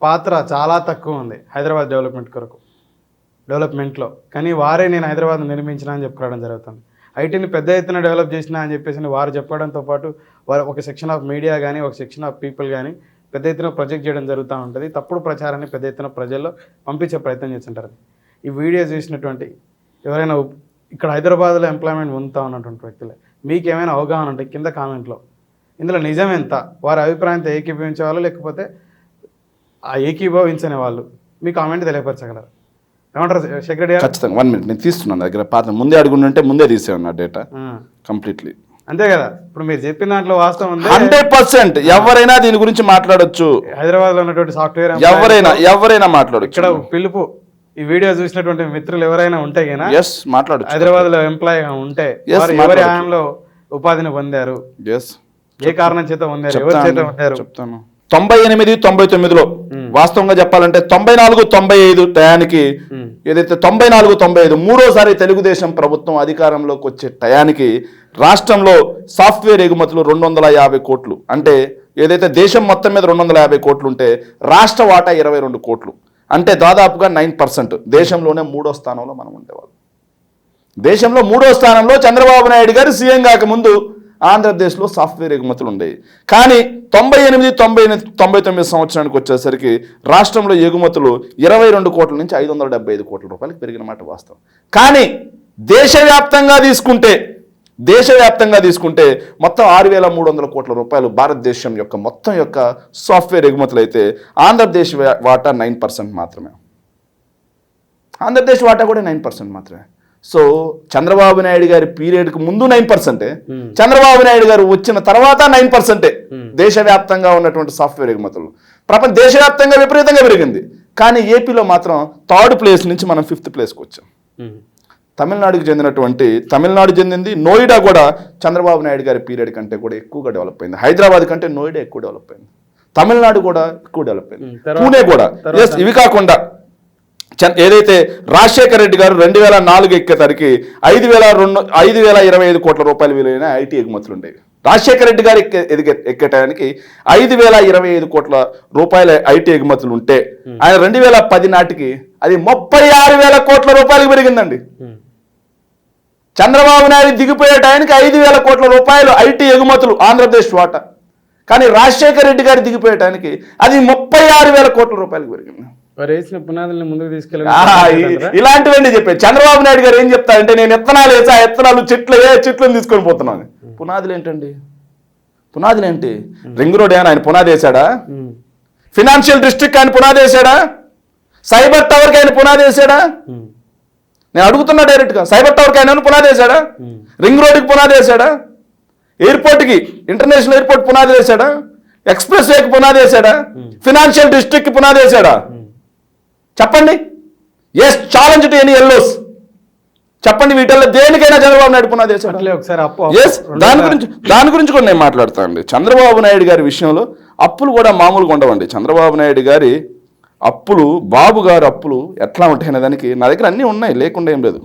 పాత్ర చాలా తక్కువ ఉంది హైదరాబాద్ డెవలప్మెంట్లో, కానీ వారే నేను హైదరాబాద్ నిర్మించిన అని చెప్పుకోవడం జరుగుతుంది. ఐటీని పెద్ద ఎత్తున డెవలప్ చేసిన అని చెప్పేసి వారు చెప్పడంతో పాటు వారు ఒక సెక్షన్ ఆఫ్ మీడియా కానీ ఒక సెక్షన్ ఆఫ్ పీపుల్ కానీ పెద్ద ఎత్తున ప్రొజెక్ట్ చేయడం జరుగుతూ ఉంటుంది. తప్పుడు ప్రచారాన్ని పెద్ద ఎత్తున ప్రజల్లో పంపించే ప్రయత్నం చేస్తుంటారు. ఈ వీడియో చూసినటువంటి ఎవరైనా ఇక్కడ హైదరాబాద్లో ఎంప్లాయ్మెంట్ పొందుతూ ఉన్నటువంటి వ్యక్తులే మీకు ఏమైనా అవగాహన ఉంటే కింద కామెంట్లో ఇందులో నిజం ఎంత, వారి అభిప్రాయంతో ఏకీభవించే వాళ్ళు లేకపోతే ఆ ఏకీభవించని వాళ్ళు మీ కామెంట్ తెలియపరచగలరు. ఏమంటారు శేఖర్ రెడ్డి గారు? ఖచ్చితంగా 1 minute నేను తీస్తున్నాను దగ్గర పాత ముందే అడుగుంటే ముందే తీసేవాడిన డేటా కంప్లీట్లీ. అంతే కదా, ఇప్పుడు మీరు చెప్పిన దాంట్లో వాస్తవం ఉంది. 100% ఎవరైనా దీని గురించి మాట్లాడొచ్చు. హైదరాబాద్ లో ఉన్నటువంటి సాఫ్ట్వేర్ ఎవరైనా మాట్లాడొచ్చు. ఇక్కడ పిలుపు ఈ వీడియో చూసినటువంటి మిత్రులు ఎవరైనా ఉంటే కదా మాట్లాడచ్చు. హైదరాబాద్ లో ఎంప్లాయ్ ఉంటే ఎవరి హయాంలో ఉపాధిని పొందారు, ఏ కారణం చేత పొందారు, ఎవరి చేత పొందారు చెప్తాను. 98, 99లో వాస్తవంగా చెప్పాలంటే 94, 95 టయానికి ఏదైతే 94, 95 మూడోసారి తెలుగుదేశం ప్రభుత్వం అధికారంలోకి వచ్చే టయానికి రాష్ట్రంలో సాఫ్ట్వేర్ ఎగుమతులు 250 కోట్లు, అంటే ఏదైతే దేశం మొత్తం మీద 250 కోట్లు ఉంటే రాష్ట్ర వాటా 22 కోట్లు, అంటే దాదాపుగా 9%. దేశంలోనే 3వ స్థానంలో మనం ఉండేవాళ్ళం. దేశంలో 3వ స్థానంలో చంద్రబాబు నాయుడు గారు సీఎం కాకముందు ఆంధ్రప్రదేశ్లో సాఫ్ట్వేర్ ఎగుమతులు ఉండేవి. కానీ 98, 99 సంవత్సరానికి వచ్చేసరికి రాష్ట్రంలో ఎగుమతులు 22 కోట్ల నుంచి 575 కోట్ల రూపాయలకు పెరిగిన మాట వాస్తవం. కానీ దేశవ్యాప్తంగా తీసుకుంటే దేశవ్యాప్తంగా తీసుకుంటే మొత్తం 6,300 కోట్ల రూపాయలు భారతదేశం యొక్క మొత్తం యొక్క సాఫ్ట్వేర్ ఎగుమతులు అయితే ఆంధ్రప్రదేశ్ వాటా 9% మాత్రమే. ఆంధ్రప్రదేశ్ వాటా కూడా 9% మాత్రమే. సో చంద్రబాబు నాయుడు గారి పీరియడ్కి ముందు 9%, చంద్రబాబు నాయుడు గారు వచ్చిన తర్వాత 9% దేశవ్యాప్తంగా ఉన్నటువంటి సాఫ్ట్వేర్ ఎగుమతులు. దేశవ్యాప్తంగా విపరీతంగా పెరిగింది. కానీ ఏపీలో మాత్రం 3rd ప్లేస్ నుంచి మనం 5th ప్లేస్కి వచ్చాం. తమిళనాడు చెందింది నోయిడా కూడా చంద్రబాబు నాయుడు గారి పీరియడ్ కంటే కూడా ఎక్కువగా డెవలప్ అయింది. హైదరాబాద్ కంటే నోయిడా ఎక్కువ డెవలప్ అయింది. తమిళనాడు కూడా ఎక్కువ డెవలప్ అయింది. పూణే కూడా. ఇవి కాకుండా ఏదైతే రాజశేఖర రెడ్డి గారు 2004 ఎక్కేసరికి 5,025 కోట్ల రూపాయలు విలువైన ఐటీ ఎగుమతులు ఉండేవి. రాజశేఖర రెడ్డి గారు ఎక్కేటానికి 5,025 కోట్ల రూపాయల ఐటీ ఎగుమతులు ఉంటే ఆయన 2010 నాటికి అది 36,000 కోట్ల రూపాయలకు పెరిగిందండి. చంద్రబాబు నాయుడు దిగిపోయే టైంకి 5,000 కోట్ల రూపాయలు ఐటీ ఎగుమతులు ఆంధ్రప్రదేశ్ వాటా. కానీ రాజశేఖర రెడ్డి గారు దిగిపోయే టైంకి అది 36,000 కోట్ల రూపాయలకు పెరిగింది. వేసిన పునాదుల్ని ముందుకు తీసుకెళ్ళి ఇలాంటివన్నీ చెప్పారు. చంద్రబాబు నాయుడు గారు ఏం చెప్తారంటే నేను విత్తనాలు వేసా, విత్తనాలు చెట్లను తీసుకొని పోతున్నాను. పునాదులు ఏంటండి? పునాదులు ఏంటి? రింగ్ రోడ్ ఆయన పునాది వేశాడా? ఫినాన్షియల్ డిస్ట్రిక్ట్ ఆయన పునాది వేశాడా? సైబర్ టవర్కి ఆయన పునాది వేశాడా? నేను అడుగుతున్నా డైరెక్ట్గా. సైబర్ టవర్కి ఆయన పునాది వేశాడా? రింగ్ రోడ్కి పునాది వేశాడా? ఎయిర్పోర్ట్కి, ఇంటర్నేషనల్ ఎయిర్పోర్ట్ పునాది వేశాడా? ఎక్స్ప్రెస్ వేకి పునాది వేశాడా? ఫినాన్షియల్ డిస్ట్రిక్ట్కి పునాది వేశాడా? చెప్పండి. Yes, challenge to any yellows. చెప్పండి, వీటిల్లో దేనికైనా చంద్రబాబు నాయుడు పునాది వేశాడు? ఎస్, దాని గురించి కూడా నేను మాట్లాడతాను అండి. చంద్రబాబు నాయుడు గారి విషయంలో అప్పులు కూడా మామూలుగా ఉండవండి. చంద్రబాబు నాయుడు గారి అప్పులు, బాబు గారు అప్పులు ఎట్లా ఉంటాయనే దానికి నా దగ్గర అన్నీ ఉన్నాయి, లేకుండా ఏం లేదు.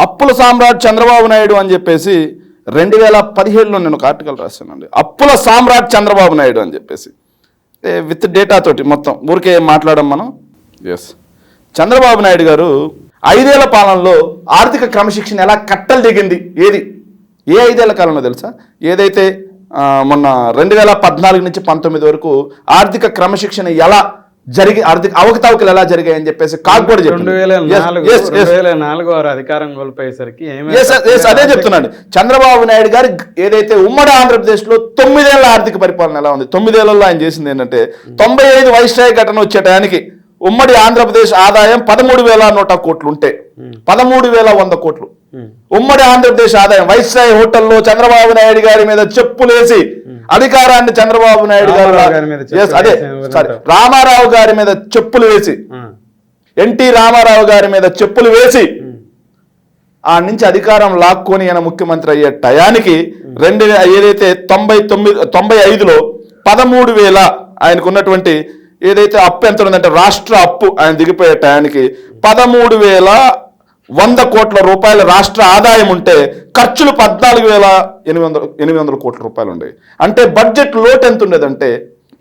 అప్పుల సామ్రాట్ చంద్రబాబు నాయుడు అని చెప్పేసి 2017లో నేను ఒక ఆర్టికల్ రాశానండి. అప్పుల సామ్రాట్ చంద్రబాబు నాయుడు అని చెప్పేసి విత్ డేటాతోటి మొత్తం ఊరికే మాట్లాడడం మనం. ఎస్, చంద్రబాబు నాయుడు గారు 5 ఏళ్ల పాలనలో ఆర్థిక క్రమశిక్షణ ఎలా కట్టలు దిగింది, ఏ 5 ఏళ్ల కాలంలో తెలుసా? ఏదైతే మొన్న 2014 నుంచి 19 వరకు ఆర్థిక క్రమశిక్షణ ఎలా జరిగి, ఆర్థిక అవకతవకలు ఎలా జరిగాయని చెప్పేసి కాకు కూడా చెప్పారు. 2004 అధికారం కోల్పోయేసరికి అదే చెప్తున్నాను. చంద్రబాబు నాయుడు గారు ఏదైతే ఉమ్మడి ఆంధ్రప్రదేశ్ లో 9 ఏళ్ల ఆర్థిక పరిపాలన ఎలా ఉంది, 9 ఏళ్లలో ఆయన చేసింది ఏంటంటే 95 వైస్రాయ్ ఘటన వచ్చే టయానికి ఉమ్మడి ఆంధ్రప్రదేశ్ ఆదాయం 13,100 కోట్లు ఉంటే 13,100 కోట్లు ఉమ్మడి ఆంధ్రప్రదేశ్ ఆదాయం. వైస్రాయ్ హోటల్లో చంద్రబాబు నాయుడు గారి మీద చెప్పులేసి అధికారాన్ని చంద్రబాబు నాయుడు గారు రామారావు గారి మీద చెప్పులు వేసి, ఎన్టీ రామారావు గారి మీద చెప్పులు వేసి ఆ నుంచి అధికారం లాక్కొని ఆయన ముఖ్యమంత్రి అయ్యే టయానికి ఏదైతే 95లో 13,000 ఆయనకున్నటువంటి ఏదైతే అప్పు ఎంత ఉందంటే రాష్ట్ర అప్పు ఆయన దిగిపోయే టయానికి 13,100 కోట్ల రూపాయల రాష్ట్ర ఆదాయం ఉంటే ఖర్చులు 14,800 కోట్ల రూపాయలు ఉండేవి. అంటే బడ్జెట్ లోటు ఎంత ఉండేదంటే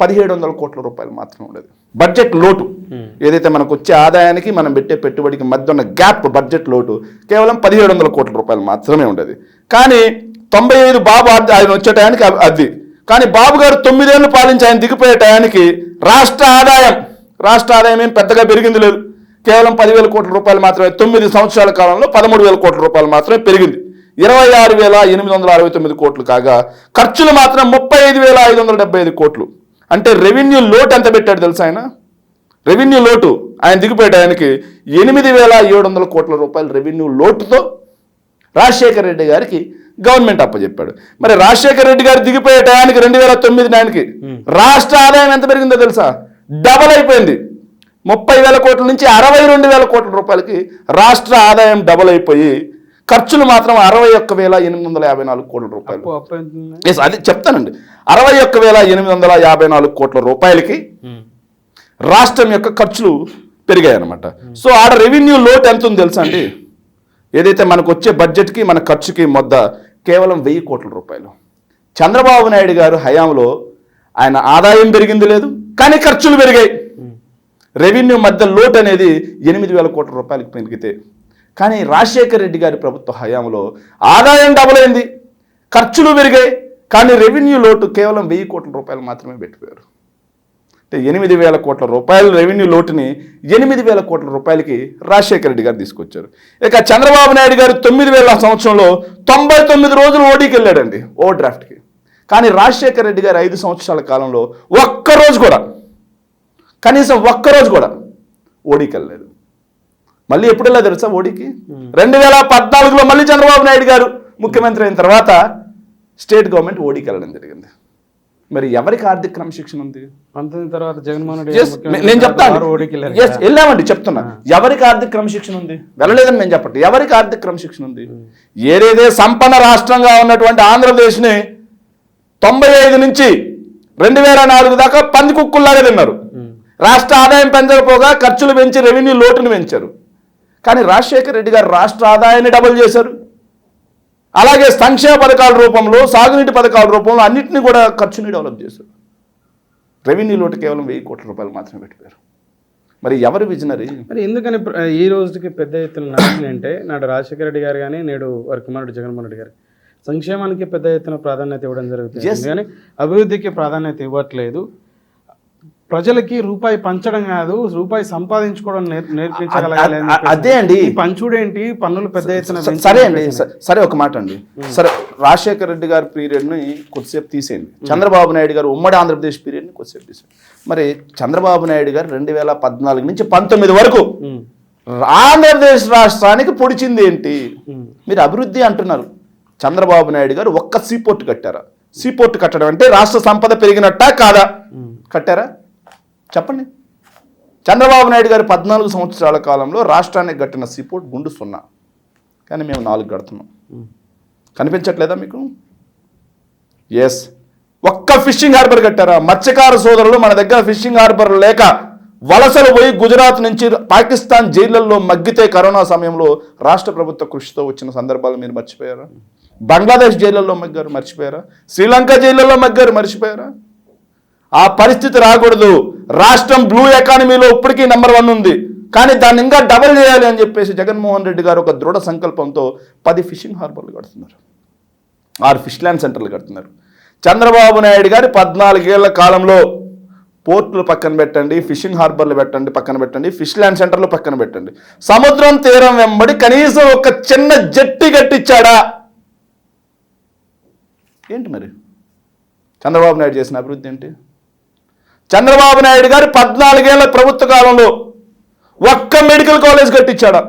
1,700 కోట్ల రూపాయలు మాత్రమే ఉండేది. బడ్జెట్ లోటు ఏదైతే మనకు వచ్చే ఆదాయానికి మనం పెట్టే పెట్టుబడికి మధ్య ఉన్న గ్యాప్, బడ్జెట్ లోటు కేవలం 1,700 కోట్ల రూపాయలు మాత్రమే ఉండేది. కానీ 95 బాబు ఆయన వచ్చే టయానికి అది. కానీ బాబు గారు 9 ఏళ్ళు పాలించి ఆయన దిగిపోయే టయానికి రాష్ట్ర ఆదాయం ఏం పెద్దగా పెరిగింది లేదు. కేవలం 10,000 కోట్ల రూపాయలు మాత్రమే. 9 సంవత్సరాల కాలంలో 13,000 కోట్ల రూపాయలు మాత్రమే పెరిగింది. 26,869 కోట్లు కాగా ఖర్చులు మాత్రం 35,575 కోట్లు. అంటే రెవెన్యూ లోటు ఎంత పెట్టాడు తెలుసా ఆయన? రెవెన్యూ లోటు ఆయన దిగిపోయే టయానికి 8,700 కోట్ల రూపాయలు రెవెన్యూ లోటుతో రాజశేఖర రెడ్డి గారికి గవర్నమెంట్ అప్పచెప్పాడు. మరి రాజశేఖర రెడ్డి గారు దిగిపోయే టయానికి 2009 నాటికి రాష్ట్ర ఆదాయం ఎంత పెరిగిందో తెలుసా? డబల్ అయిపోయింది. 30,000 కోట్ల నుంచి 62,000 కోట్ల రూపాయలకి రాష్ట్ర ఆదాయం డబల్ అయిపోయి ఖర్చులు మాత్రం 61,854 కోట్ల రూపాయలు. ఎస్, అది చెప్తానండి. 61,854 కోట్ల రూపాయలకి రాష్ట్రం యొక్క ఖర్చులు పెరిగాయి అనమాట. సో ఆడ రెవెన్యూ లోటు ఎంత ఉంది తెలుసా అండి? ఏదైతే మనకు వచ్చే బడ్జెట్కి మన ఖర్చుకి మొద్ద కేవలం 1,000 కోట్ల రూపాయలు. చంద్రబాబు నాయుడు గారు హయాంలో ఆయన ఆదాయం పెరిగింది లేదు, కానీ ఖర్చులు పెరిగాయి. రెవెన్యూ మధ్య లోటు అనేది 8,000 కోట్ల రూపాయలకు పెరిగితే, కానీ రాజశేఖర రెడ్డి గారి ప్రభుత్వ హయాంలో ఆదాయం డబుల్ అయింది, ఖర్చులు పెరిగాయి, కానీ రెవెన్యూ లోటు కేవలం 1,000 కోట్ల రూపాయలు మాత్రమే పెట్టిపోయారు. అంటే 8,000 కోట్ల రూపాయల రెవెన్యూ లోటుని 8,000 కోట్ల రూపాయలకి రాజశేఖర రెడ్డి గారు తీసుకొచ్చారు. ఇక చంద్రబాబు నాయుడు గారు 9,000 సంవత్సరంలో 99 రోజులు ఓడీకి వెళ్ళాడండి, ఓవర్ డ్రాఫ్ట్కి. కానీ రాజశేఖర రెడ్డి గారు 5 సంవత్సరాల కాలంలో ఒక్కరోజు కూడా, కనీసం ఒక్కరోజు కూడా ఓడీకి వెళ్ళలేదు. మళ్ళీ ఎప్పుడు వెళ్ళా తెలుసా ఓడీకి? 2014లో మళ్ళీ చంద్రబాబు నాయుడు గారు ముఖ్యమంత్రి అయిన తర్వాత స్టేట్ గవర్నమెంట్ ఓడీకి వెళ్ళడం జరిగింది. మరి ఎవరికి ఆర్థిక క్రమశిక్షణ ఉంది? 19 తర్వాత జగన్మోహన్ రెడ్డి నేను చెప్తాను, వెళ్ళామండి చెప్తున్నా. ఎవరికి ఆర్థిక క్రమశిక్షణ ఉంది? వెళ్ళలేదని నేను చెప్పండి. ఎవరికి ఆర్థిక క్రమశిక్షణ ఉంది? ఏదైతే సంపన్న రాష్ట్రంగా ఉన్నటువంటి ఆంధ్రప్రదేశ్ని 95 నుంచి 2004 దాకా పంది కుక్కుల్లాగా తిన్నారు. రాష్ట్ర ఆదాయం పెంచకపోగా ఖర్చులు పెంచి రెవెన్యూ లోటును పెంచారు. కానీ రాజశేఖర రెడ్డి గారు రాష్ట్ర ఆదాయాన్ని డబుల్ చేశారు. అలాగే సంక్షేమ పథకాల రూపంలో, సాగునీటి పథకాల రూపంలో అన్నింటినీ కూడా ఖర్చుని డెవలప్ చేశారు. రెవెన్యూ లోటు కేవలం 1,000 కోట్ల రూపాయలు మాత్రమే పెట్టారు. మరి ఎవరు విజనరీ? మరి ఎందుకని ఈ రోజుకి పెద్ద ఎత్తున నాయకులు అంటే నాడు రాజశేఖర రెడ్డి గారు కానీ నేడు వారి కుమారుడు జగన్మోహన్ రెడ్డి గారు సంక్షేమానికి పెద్ద ఎత్తున ప్రాధాన్యత ఇవ్వడం జరుగుతుంది, కానీ అభివృద్ధికి ప్రాధాన్యత ఇవ్వట్లేదు. ప్రజలకి రూపాయి పంచడం కాదు, రూపాయి సంపాదించుకోవడం నేర్పించగలగాలి. అదే అండి పంచుడేంటి, పన్నులు పెద్ద ఎత్తున. సరే అండి, సరే ఒక మాట అండి. సరే రాజశేఖర రెడ్డి గారి పీరియడ్ని కొద్దిసేపు తీసేయండి, చంద్రబాబు నాయుడు గారు ఉమ్మడి ఆంధ్రప్రదేశ్ పీరియడ్ని కొద్దిసేపు తీసేయండి. మరి చంద్రబాబు నాయుడు గారు 2014 నుంచి 19 వరకు ఆంధ్రప్రదేశ్ రాష్ట్రానికి పొడిచింది ఏంటి? మీరు అభివృద్ధి అంటున్నారు. చంద్రబాబు నాయుడు గారు ఒక్క సీపోర్ట్ కట్టారా? సీపోర్ట్ కట్టడం అంటే రాష్ట్ర సంపద పెరిగినట్టా కాదా? కట్టారా? చెప్పండి. చంద్రబాబు నాయుడు గారు 14 సంవత్సరాల కాలంలో రాష్ట్రానికి కట్టిన సీపోర్ట్ గుండు 0. కానీ మేము 4 కడుతున్నాం. కనిపించట్లేదా మీకు? ఎస్. ఒక్క ఫిషింగ్ హార్బర్ కట్టారా? మత్స్యకార సోదరులు మన దగ్గర ఫిషింగ్ హార్బర్ లేక వలసలు పోయి గుజరాత్ నుంచి పాకిస్తాన్ జైళ్లలో మగ్గితే కరోనా సమయంలో రాష్ట్ర ప్రభుత్వ కృషితో వచ్చిన సందర్భాలు మీరు మర్చిపోయారా? బంగ్లాదేశ్ జైళ్లలో మగ్గారు, మర్చిపోయారా? శ్రీలంక జైళ్లలో మగ్గారు, మర్చిపోయారా? ఆ పరిస్థితి రాకూడదు. రాష్ట్రం బ్లూ ఎకానమీలో ఇప్పటికీ నెంబర్ 1 ఉంది, కానీ దాన్ని ఇంకా డబల్ చేయాలి అని చెప్పేసి జగన్మోహన్ రెడ్డి గారు ఒక దృఢ సంకల్పంతో 10 ఫిషింగ్ హార్బర్లు కడుతున్నారు, 6 ఫిష్ ల్యాండ్ సెంటర్లు కడుతున్నారు. చంద్రబాబు నాయుడు గారి 14 ఏళ్ల కాలంలో పోర్టులు పక్కన పెట్టండి, ఫిషింగ్ హార్బర్లు పెట్టండి, పక్కన పెట్టండి, ఫిష్ ల్యాండ్ సెంటర్లు పక్కన పెట్టండి, సముద్రం తీరం వెంబడి కనీసం ఒక చిన్న జట్టి కట్టించాడా? ఏంటి మరి చంద్రబాబు నాయుడు చేసిన అభివృద్ధి ఏంటి? చంద్రబాబు నాయుడు గారు 14 ఏళ్ల ప్రభుత్వ కాలంలో ఒక్క మెడికల్ కాలేజ్ కట్టించాడా?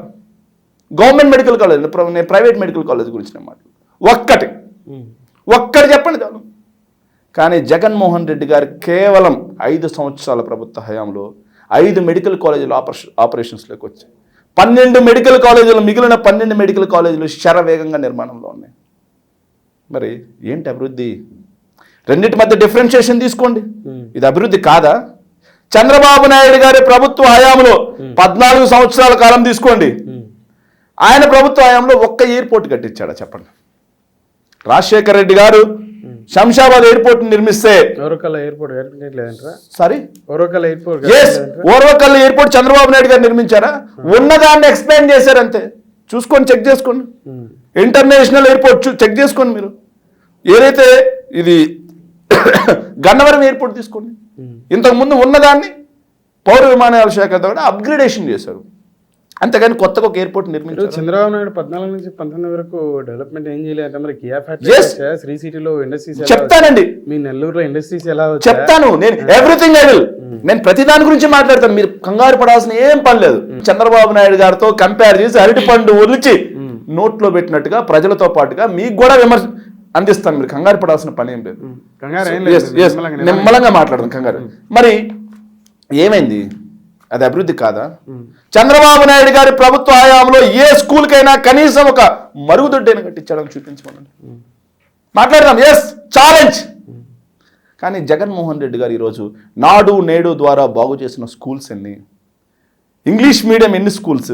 గవర్నమెంట్ మెడికల్ కాలేజ్, నేను ప్రైవేట్ మెడికల్ కాలేజ్ గురించి నేను ఒక్కటి చెప్పండి చాలు. కానీ జగన్మోహన్ రెడ్డి గారు కేవలం 5 సంవత్సరాల ప్రభుత్వ హయాంలో 5 మెడికల్ కాలేజీలు ఆపరేషన్స్లోకి వచ్చాయి. 12 మెడికల్ కాలేజీలు, మిగిలిన 12 మెడికల్ కాలేజీలు శరవేగంగా నిర్మాణంలో ఉన్నాయి. మరి ఏంటి అభివృద్ధి? రెండింటి మధ్య డిఫరెన్షియేషన్ తీసుకోండి. ఇది అభివృద్ధి కాదా? చంద్రబాబు నాయుడు గారి ప్రభుత్వ హయాంలో 14 సంవత్సరాల కాలం తీసుకోండి, ఆయన ప్రభుత్వ హయాంలో ఒక్క ఎయిర్పోర్ట్ కట్టించాడా చెప్పండి? రాజశేఖర రెడ్డి గారు శంషాబాద్ ఎయిర్పోర్ట్ నిర్మిస్తే ఓర్వకల్ ఎయిర్పోర్ట్ చంద్రబాబు నాయుడు గారు నిర్మించారా? ఉన్నదాన్ని ఎక్స్ప్లెయిన్ చేశారంతే. చూసుకోండి, చెక్ చేసుకోండి. ఇంటర్నేషనల్ ఎయిర్పోర్ట్ చెక్ చేసుకోండి. మీరు ఏదైతే ఇది గన్నవరం ఎయిర్పోర్ట్ తీసుకోండి, ఇంతకుముందు ఉన్నదాన్ని పౌర విమానయాల శాఖ ద్వారా అప్గ్రేడేషన్ చేశారు, అంతేగాని కొత్తగా ఒక ఎయిర్పోర్ట్ నిర్మించారు. చంద్రబాబు నాయుడు 14 నుంచి 19 వరకు డెవలప్మెంట్ ఏం చేయలేదు. మరి కియా ఫ్యాక్టరీ, శ్రీ సిటీలో ఇండస్ట్రీస్ చెప్తానండి, మీ నెల్లూరులో ఇండస్ట్రీస్ ఎలా చెప్తాను. నేను ఎవ్రీథింగ్ ఐ విల్. నేను ప్రతి దాని గురించి మాట్లాడతాను, మీరు కంగారు పడాల్సిన ఏం పని లేదు. చంద్రబాబు నాయుడు గారితో కంపేర్ చేసి అరటి పండు ఒలిచి నోట్లో పెట్టినట్టుగా ప్రజలతో పాటుగా మీకు కూడా విమర్శ అందిస్తాను. మీరు కంగారు పడాల్సిన పని ఏం లేదు. నిమ్మలంగా మాట్లాడదాం. కంగారు మరి ఏమైంది? అది అభివృద్ధి కాదా? చంద్రబాబు నాయుడు గారి ప్రభుత్వ హయాంలో ఏ స్కూల్కైనా కనీసం ఒక మరుగుదొడ్డైనా కట్టించాడని చూపించుకోండి, మాట్లాడదాం. Yes, challenge. కానీ జగన్మోహన్ రెడ్డి గారు ఈరోజు నాడు నేడు ద్వారా బాగు చేసిన స్కూల్స్ ఎన్ని? ఇంగ్లీష్ మీడియం ఎన్ని స్కూల్స్?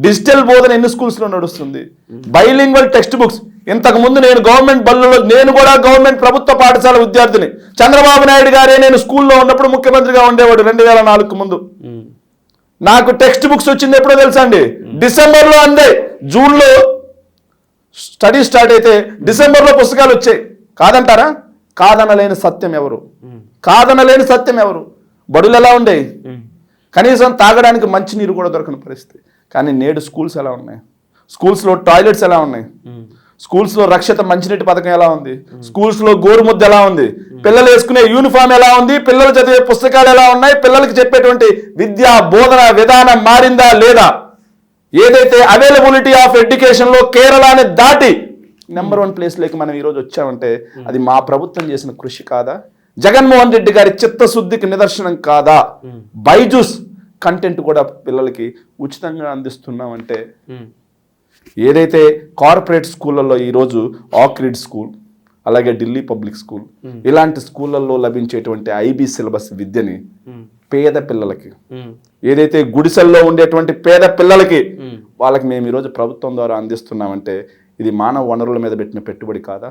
డిజిటల్ బోధన ఎన్ని స్కూల్స్లో నడుస్తుంది? Bilingual text books. ఇంతకుముందు నేను గవర్నమెంట్ బళ్ళలో, నేను కూడా గవర్నమెంట్ ప్రభుత్వ పాఠశాల విద్యార్థిని. చంద్రబాబు నాయుడు గారే నేను స్కూల్లో ఉన్నప్పుడు ముఖ్యమంత్రిగా ఉండేవాడు 2004 ముందు. నాకు టెక్స్ట్ బుక్స్ వచ్చింది ఎప్పుడో తెలుసా అండి? డిసెంబర్లో అందే. జూన్లో స్టడీ స్టార్ట్ అయితే డిసెంబర్లో పుస్తకాలు వచ్చాయి. కాదంటారా? కాదనలేని సత్యం ఎవరు? కాదనలేని సత్యం ఎవరు? బడులు ఎలా ఉండేవి? కనీసం తాగడానికి మంచి నీరు కూడా దొరకని పరిస్థితి. కానీ నేడు స్కూల్స్ ఎలా ఉన్నాయి? స్కూల్స్లో టాయిలెట్స్ ఎలా ఉన్నాయి? స్కూల్స్లో రక్షిత మంచినీటి పథకం ఎలా ఉంది? స్కూల్స్లో గోరుముద్ద ఎలా ఉంది? పిల్లలు వేసుకునే యూనిఫామ్ ఎలా ఉంది? పిల్లలు చదివే పుస్తకాలు ఎలా ఉన్నాయి? పిల్లలకి చెప్పేటువంటి విద్యా బోధన విధానం మారిందా లేదా? ఏదైతే అవైలబిలిటీ ఆఫ్ ఎడ్యుకేషన్లో కేరళని దాటి నెంబర్ 1 ప్లేస్లోకి మనం ఈరోజు వచ్చామంటే అది మా ప్రభుత్వం చేసిన కృషి కాదా? జగన్మోహన్ రెడ్డి గారి చిత్తశుద్ధికి నిదర్శనం కాదా? బైజూస్ కంటెంట్ కూడా పిల్లలకి ఉచితంగా అందిస్తున్నామంటే, ఏదైతే కార్పొరేట్ స్కూళ్ళల్లో ఈరోజు ఆక్రిడ్ స్కూల్, అలాగే ఢిల్లీ పబ్లిక్ స్కూల్ ఇలాంటి స్కూళ్ళల్లో లభించేటువంటి ఐబీ సిలబస్ విద్యని పేద పిల్లలకి, ఏదైతే గుడిసెల్లో ఉండేటువంటి పేద పిల్లలకి వాళ్ళకి మేము ఈరోజు ప్రభుత్వం ద్వారా అందిస్తున్నామంటే ఇది మానవ వనరుల మీద పెట్టిన పెట్టుబడి కాదా?